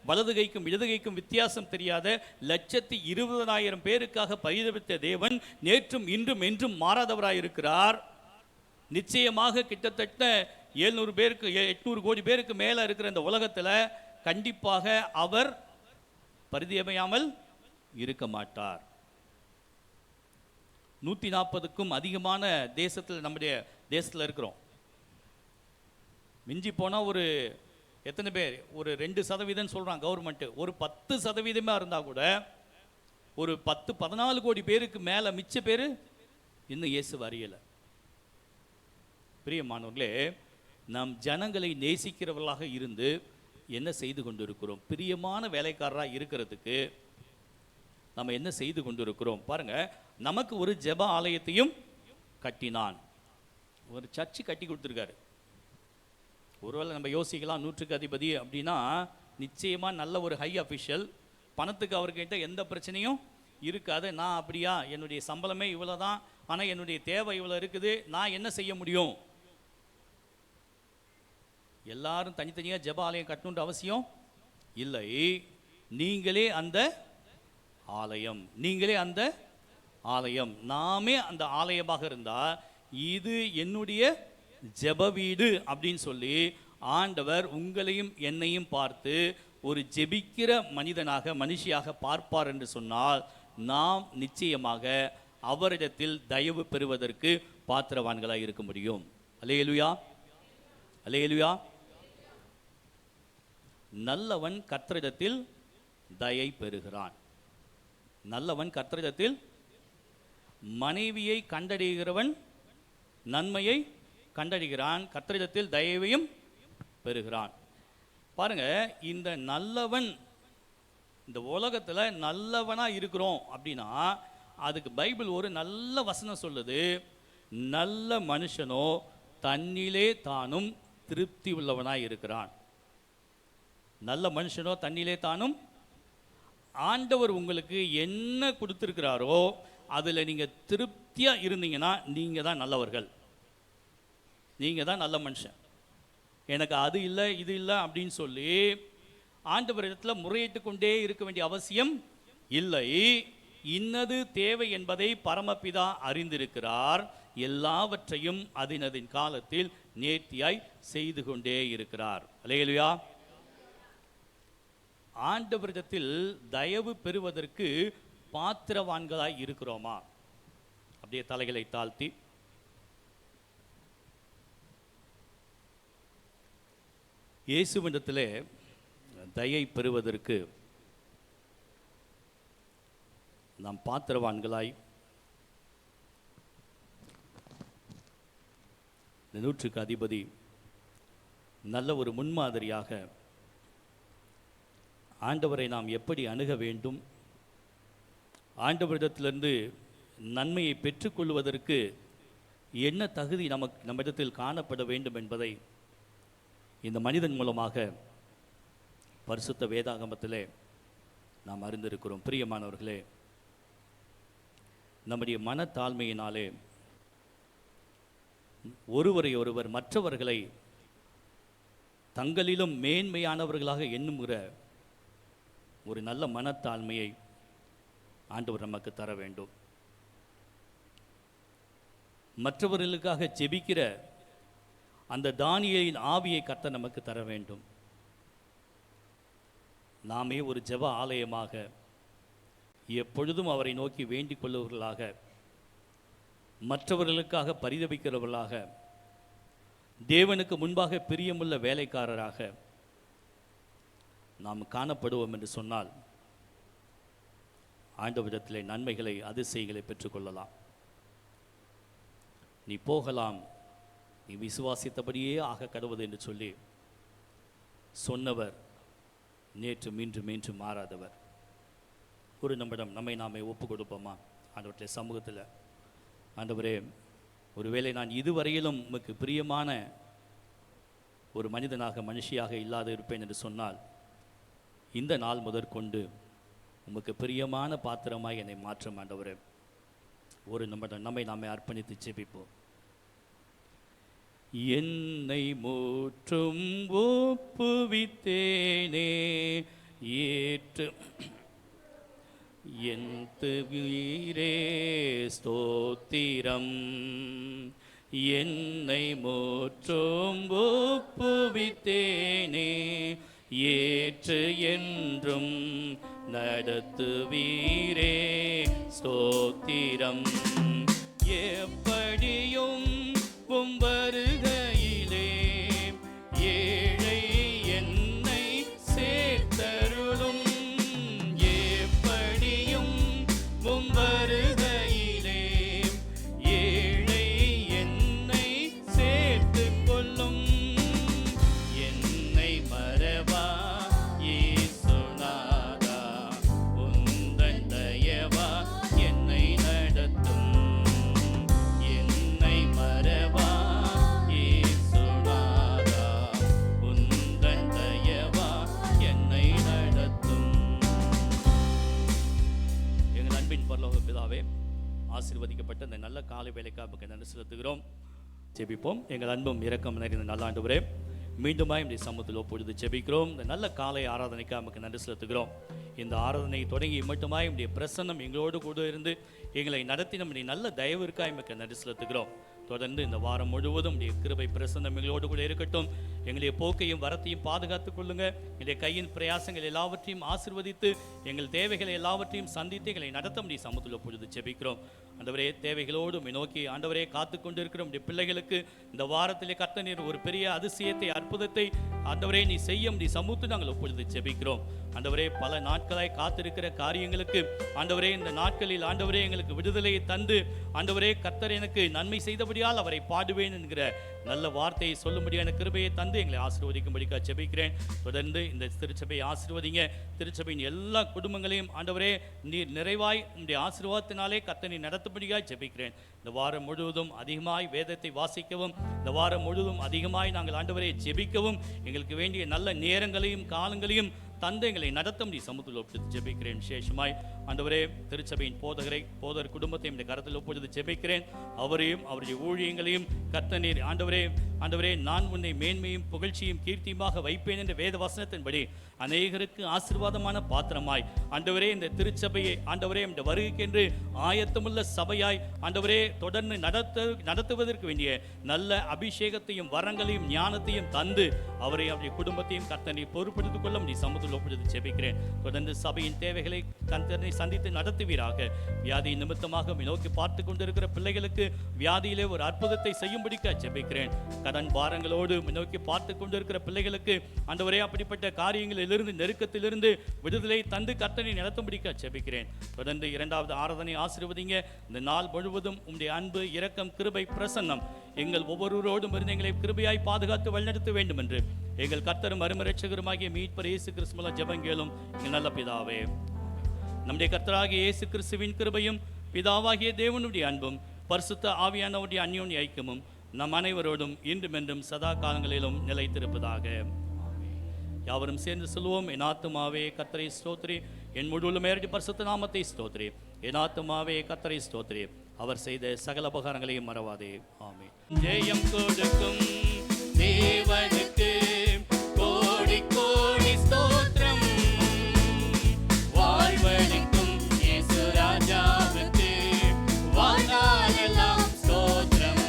வலது கைக்கும் இடது கைக்கும் வித்தியாசம் தெரியாத 1,20,000 பேருக்காக பரிதபித்த தேவன் நேற்றும் இன்றும் என்றும் மாறாதவராய் இருக்கிறார். நிச்சயமாக கிட்டத்தட்ட 700 பேருக்கு 800 கோடி பேருக்கு மேலே இருக்கிற இந்த உலகத்தில் கண்டிப்பாக அவர் பரிதபியாமல் இருக்க மாட்டார். 140க்கும் அதிகமான தேசத்தில் நம்முடைய தேசத்தில் இருக்கிறோம். மிஞ்சி போனால் ஒரு எத்தனை பேர், ஒரு 2% சொல்கிறான் கவர்மெண்ட்டு. ஒரு 10% இருந்தால் கூட ஒரு 10-14 கோடி பேருக்கு மேலே மிச்ச பேர் இன்னும் இயேசுவை அறியலை. பிரியமானவர்களே, நம் ஜனங்களை நேசிக்கிறவர்களாக இருந்து என்ன செய்து கொண்டிருக்கிறோம்? பிரியமான வேலைக்காரராக இருக்கிறதுக்கு நம்ம என்ன செய்து கொண்டிருக்கிறோம்? பாருங்க, நமக்கு ஒரு ஜெப ஆலயத்தையும் கட்டினான். ஒரு சர்ச்சு கட்டி கொடுத்துருக்காரு. ஒருவேளை நம்ம யோசிக்கலாம், 100க்கு அதிபதி அப்படின்னா நிச்சயமாக நல்ல ஒரு ஹை அஃபிஷியல், பணத்துக்கு அவர்கிட்ட எந்த பிரச்சனையும் இருக்காது. நான் அப்படியா, என்னுடைய சம்பளமே இவ்வளோ தான், ஆனால் என்னுடைய தேவை இவ்வளோ இருக்குது, நான் என்ன செய்ய முடியும்? எல்லாரும் தனித்தனியாக ஜெப ஆலயம் கட்டணுன்ற அவசியம் இல்லை. நீங்களே அந்த ஆலயம், நீங்களே அந்த ஆலயம், நாமே அந்த ஆலயமாக இருந்தால் இது என்னுடைய ஜெப வீடு அப்படின்னு சொல்லி ஆண்டவர் உங்களையும் என்னையும் பார்த்து ஒரு ஜெபிக்கிற மனிதனாக, மனுஷியாக பார்ப்பார் என்று சொன்னால் நாம் நிச்சயமாக அவரிடத்தில் தயவு பெறுவதற்கு பாத்திரவான்களாக இருக்க முடியும். அல்லேலூயா, அல்லேலூயா. நல்லவன் கர்த்தரிடத்தில் தயை பெறுகிறான். நல்லவன் கர்த்தரிடத்தில், மனைவியை கண்டடைகிறவன் நன்மையை கண்டடைகிறான், கர்த்தரிடத்தில் தயவையும் பெறுகிறான். பாருங்க, இந்த நல்லவன், இந்த உலகத்தில் நல்லவனா இருக்கிறோம் அப்படின்னா அதுக்கு பைபிள் ஒரு நல்ல வசனம் சொல்லுது, நல்ல மனுஷனோ தன்னிலே தானும் திருப்தி உள்ளவனாய் இருக்கிறான். நல்ல மனுஷனோ தன்னிலே தானும், ஆண்டவர் உங்களுக்கு என்ன கொடுத்துருக்கிறாரோ அதில் நீங்கள் திருப்தியாக இருந்தீங்கன்னா நீங்கள் தான் நல்லவர்கள், நீங்கள் தான் நல்ல மனுஷன். எனக்கு அது இல்லை இது இல்லை அப்படின்னு சொல்லி ஆண்டவரிடத்தில் முறையிட்டு கொண்டே இருக்க வேண்டிய அவசியம் இல்லை. இன்னது தேவை என்பதை பரமபிதா அறிந்திருக்கிறார். எல்லாவற்றையும் அதனதின் காலத்தில் நேர்த்தியாய் செய்து கொண்டே இருக்கிறார். அல்லேலூயா. ஆண்டவரிடத்தில் தயவு பெறுவதற்கு பாத்திரவான்களாய் இருக்கிறோமா? அப்படியே தலைகளை தாழ்த்தி இயேசுவிடத்திலே தயை பெறுவதற்கு நாம் பாத்திரவான்களாய் இந்த 100க்கு அதிபதி நல்ல ஒரு முன்மாதிரியாக ஆண்டவரை நாம் எப்படி அணுக வேண்டும், ஆண்டவரிடத்திலிருந்து நன்மையை பெற்றுக்கொள்வதற்கு என்ன தகுதி நம்மிடத்தில் காணப்பட வேண்டும் என்பதை இந்த மனிதன் மூலமாக பரிசுத்த வேதாகமத்திலே நாம் அறிந்திருக்கிறோம். பிரியமானவர்களே, நம்முடைய மனத்தாழ்மையினாலே ஒருவரை ஒருவர் மற்றவர்களை தங்களிலும் மேன்மையானவர்களாக எண்ணுகிற ஒரு நல்ல மனத்தாழ்மையை ஆண்டவர் நமக்கு தர வேண்டும். மற்றவர்களுக்காக ஜெபிக்கிற அந்த தானியேலின் ஆவியை கர்த்தர் நமக்கு தர வேண்டும். நாமே ஒரு ஜெப ஆலயமாக எப்பொழுதும் அவரை நோக்கி வேண்டிக் கொள்ளுவர்களாக, மற்றவர்களுக்காக பரிதபிக்கிறவர்களாக, தேவனுக்கு முன்பாக பிரியமுள்ள வேலைக்காரராக நாம் காணப்படுவோம் என்று சொன்னால் ஆண்டவரிடத்திலே நன்மைகளை, அதிசயங்களை பெற்றுக்கொள்ளலாம். நீ போகலாம், நீ விசுவாசித்தபடியே ஆக கடவுது என்று சொல்லி சொன்னவர் நேற்று மீண்டும் மாறாதவர். ஒரு நிமிடம் நம்மை நாமே ஒப்பு கொடுப்போமா ஆண்டவருடைய சமூகத்தில்? ஆண்டவரே, ஒருவேளை நான் இதுவரையிலும் உமக்கு பிரியமான ஒரு மனிதனாக, மனுஷியாக இல்லாத இருப்பேன் என்று சொன்னால், இந்த நாள் முதற்கொண்டு உமக்கு பிரியமான பாத்திரமாய் என்னை மாற்றும் ஆண்டவரே. ஒரு நிமிடம் நம்மை நாமே அர்ப்பணித்து ஜெபிப்போம். என்னை முற்றும் ஒப்புவித்தேனே, ஏற்று வீரே ஸ்தோத்திரம். என்னை முற்றும் ஒப்புவித்தேனே, ஏற்று என்றும் நடத்துவீரே ஸ்தோத்திரம். எப்படியும் உம் வருகையிலே ஏழை என்னை சேர்த்தருளும். எப்படியும் உம் வருகையிலே ஏழை என்னை சேர்த்துக் கொள்ளும். என்னை மறவா இயேசுநாதா, உந்தன் தயவா என்னை நடத்தும். என்னை மறவா இயேசுநாதா, உந்தன் தயவா என்னை நடத்தும். எங்கள் அன்பின் பரலோக பிதாவே, ஆசீர்வதிக்கப்பட்ட இந்த நல்ல காலை வேலைக்காக நமக்கு நன்றி செலுத்துகிறோம். ஜெபிப்போம். எங்கள் அன்பும் இரக்கம் நிறைந்த நல்ல ஆண்டவரே, மீண்டுமாய் இந்த சமூகத்தில் ஒப்பொழுது ஜெபிக்கிறோம். இந்த நல்ல காலை ஆராதனைக்காக நமக்கு நன்றி செலுத்துகிறோம். இந்த ஆராதனை தொடங்கி மட்டுமாய் நம்முடைய பிரசன்னம் எங்களோடு கூட இருந்து எங்களை நடத்தி நம்முடைய நல்ல தயவிற்காக நமக்கு நன்றி செலுத்துகிறோம். தொடர்ந்து இந்த வாரம் முழுவதும் உடைய கிருபை பிரசன்னம் எங்களோடு கூட இருக்கட்டும். எங்களுடைய போக்கையும் வரத்தையும் பாதுகாத்துக் கொள்ளுங்க. எங்களுடைய கையின் பிரயாசங்கள் எல்லாவற்றையும் ஆசீர்வதித்து எங்கள் தேவைகளை எல்லாவற்றையும் சந்தித்து எங்களை நடத்த முடிய சமூகத்தில் பொழுது ஜெபிக்கிறோம். ஆண்டவரே, தேவைகளோடு நோக்கி ஆண்டவரே காத்து கொண்டிருக்கிற நம்முடைய பிள்ளைகளுக்கு இந்த வாரத்திலே கர்த்தர் நீர் ஒரு பெரிய அதிசயத்தை, அற்புதத்தை ஆண்டவரே நீ செய்ய முடிய சமூகத்தில் நாங்கள் ஒப்பொழுது ஜெபிக்கிறோம். ஆண்டவரே, பல நாட்களாய் காத்திருக்கிற காரியங்களுக்கு ஆண்டவரே இந்த நாட்களில் ஆண்டவரே எங்களுக்கு விடுதலையை தந்து ஆண்டவரே கர்த்தர் எனக்கு நன்மை செய்தபடியால் அவரை பாடுவேன் என்கிற நல்ல வார்த்தையை சொல்லும்படியான கிருபையை தந்து எங்களை ஆசீர்வதிக்கும்படிக்காக ஜெபிக்கிறேன். தொடர்ந்து இந்த திருச்சபையை ஆசீர்வதிங்க. திருச்சபையின் எல்லா குடும்பங்களையும் ஆண்டவரே நீர் நிறைவாய் உங்களுடைய ஆசீர்வாதத்தினாலே கர்த்தரை நடத்தும்படியாக ஜெபிக்கிறேன். இந்த வாரம் முழுவதும் அதிகமாய் வேதத்தை வாசிக்கவும், இந்த வாரம் முழுவதும் அதிகமாய் நாங்கள் ஆண்டவரை ஜெபிக்கவும், எங்களுக்கு வேண்டிய நல்ல நேரங்களையும் காலங்களையும் தந்தை எங்களை நடத்த முடிய சமூகத்தில் ஒப்புது ஜெபிக்கிறேன். விசேஷமாய் ஆண்டவரே திருச்சபையின் போதர் குடும்பத்தை இந்த கரத்தில் ஒப்புது ஜெபிக்கிறேன். அவரையும் அவருடைய ஊழியங்களையும் கர்த்தர் ஆண்டவரே நான் உன்னை மேன்மையும் புகழ்ச்சியும் கீர்த்தியுமாக வைப்பேன் என்ற வேத வசனத்தின்படி அநேகருக்கு ஆசீர்வாதமான பாத்திரமாய் ஆண்டவரே இந்த திருச்சபையை ஆண்டவரே இந்த வருகைக்கென்று ஆயத்தமுள்ள சபையாய் ஆண்டவரே தொடர்ந்து நடத்துவதற்கு வேண்டிய நல்ல அபிஷேகத்தையும் வரங்களையும் ஞானத்தையும் தந்து அவரை அவருடைய குடும்பத்தையும் கர்த்தரை பொறுப்படுத்திக் கொள்ள முடிய சமூகத்தில் ஒப்புது ஜெபிக்கிறேன். தொடர்ந்து சபையின் தேவைகளை கர்த்தரை சந்தித்து நடத்துவீராக. வியாதி நிமித்தமாக நோக்கி பார்த்து கொண்டிருக்கிற பிள்ளைகளுக்கு வியாதியிலே ஒரு அற்புதத்தை செய்யும்படிக்க ஜெபிக்கிறேன். கடன் பாரங்களோடு நோக்கி பார்த்து கொண்டிருக்கிற பிள்ளைகளுக்கு ஆண்டவரே அப்படிப்பட்ட காரியங்களிலிருந்து, நெருக்கத்திலிருந்து விடுதலை தந்து கர்த்தரை நடத்தும்படிக்க ஜெபிக்கிறேன். தொடர்ந்து இரண்டாவது ஆராதனை ஆசீர்வதிங்க. இந்த நாள் முழுவதும் உம்முடைய அன்பு, இரக்கம், கிருபை, பிரசன்னம் எங்கள் ஒவ்வொருவரோடும் இருந்து எங்களை கிருபையாய் பாதுகாத்து வழிநடத்த வேண்டும் என்று எங்கள் கர்த்தரும் அருமரட்சகருமாகிய மீட்பர் இயேசு கிறிஸ்துவின் ஜெபங்களும் எங்கள் நல்ல பிதாவே. நம்முடைய கர்த்தராகிய இயேசு கிறிஸ்துவின் கிருபையும் பிதாவாகிய தேவனுடைய அன்பும் பரிசுத்த ஆவியானவருடைய அந்யோன்ய ஐக்கியமும் நம் அனைவரோடும் இன்றும் என்றும் சதா காலங்களிலும் நிலைத்திருப்பதாக. யாவரும் சேர்ந்து சொல்லுவோம். என் ஆத்துமாவே கர்த்தரை ஸ்தோத்திரி, என் முழுவதும் பரிசுத்த நாமத்தை ஸ்தோத்திரி. என் ஆத்துமாவே கர்த்தரை ஸ்தோத்திரி, அவர் செய்த சகல உபகாரங்களையும் மறவாதே. ஆமென். ஜெயம் கொடுக்கும் தேவனுக்கு கோடி கோடி ஸ்தோத்திரம். வாழ்வளிக்கும் இயேசு ராஜாவுக்கு வாழ்நாளெல்லாம் ஸ்தோத்திரம்.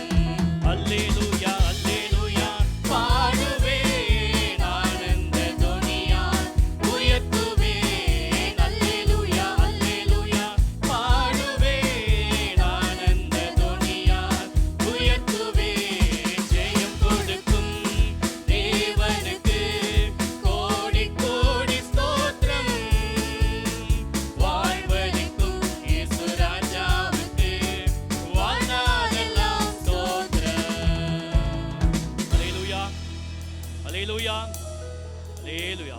அல்லேலூயா அல்லேலூயா பாடுவேன் ஆனந்த துனியால் உயர்த்துவேன். அல்லேலூயா அல்லேலூயா பாடுவேன் ஆனந்த துனியால் உயர்த்துவேன். ஜெயம் கொடுக்கும் தேவனுக்கு கோடி கோடி ஸ்தோத்திரம். வாழ்வளிக்கும் இயேசு ராஜாவுக்கு வாழ்நாளெல்லாம் ஸ்தோத்திரம். அல்லேலூயா அல்லேலூயா அல்லேலூயா.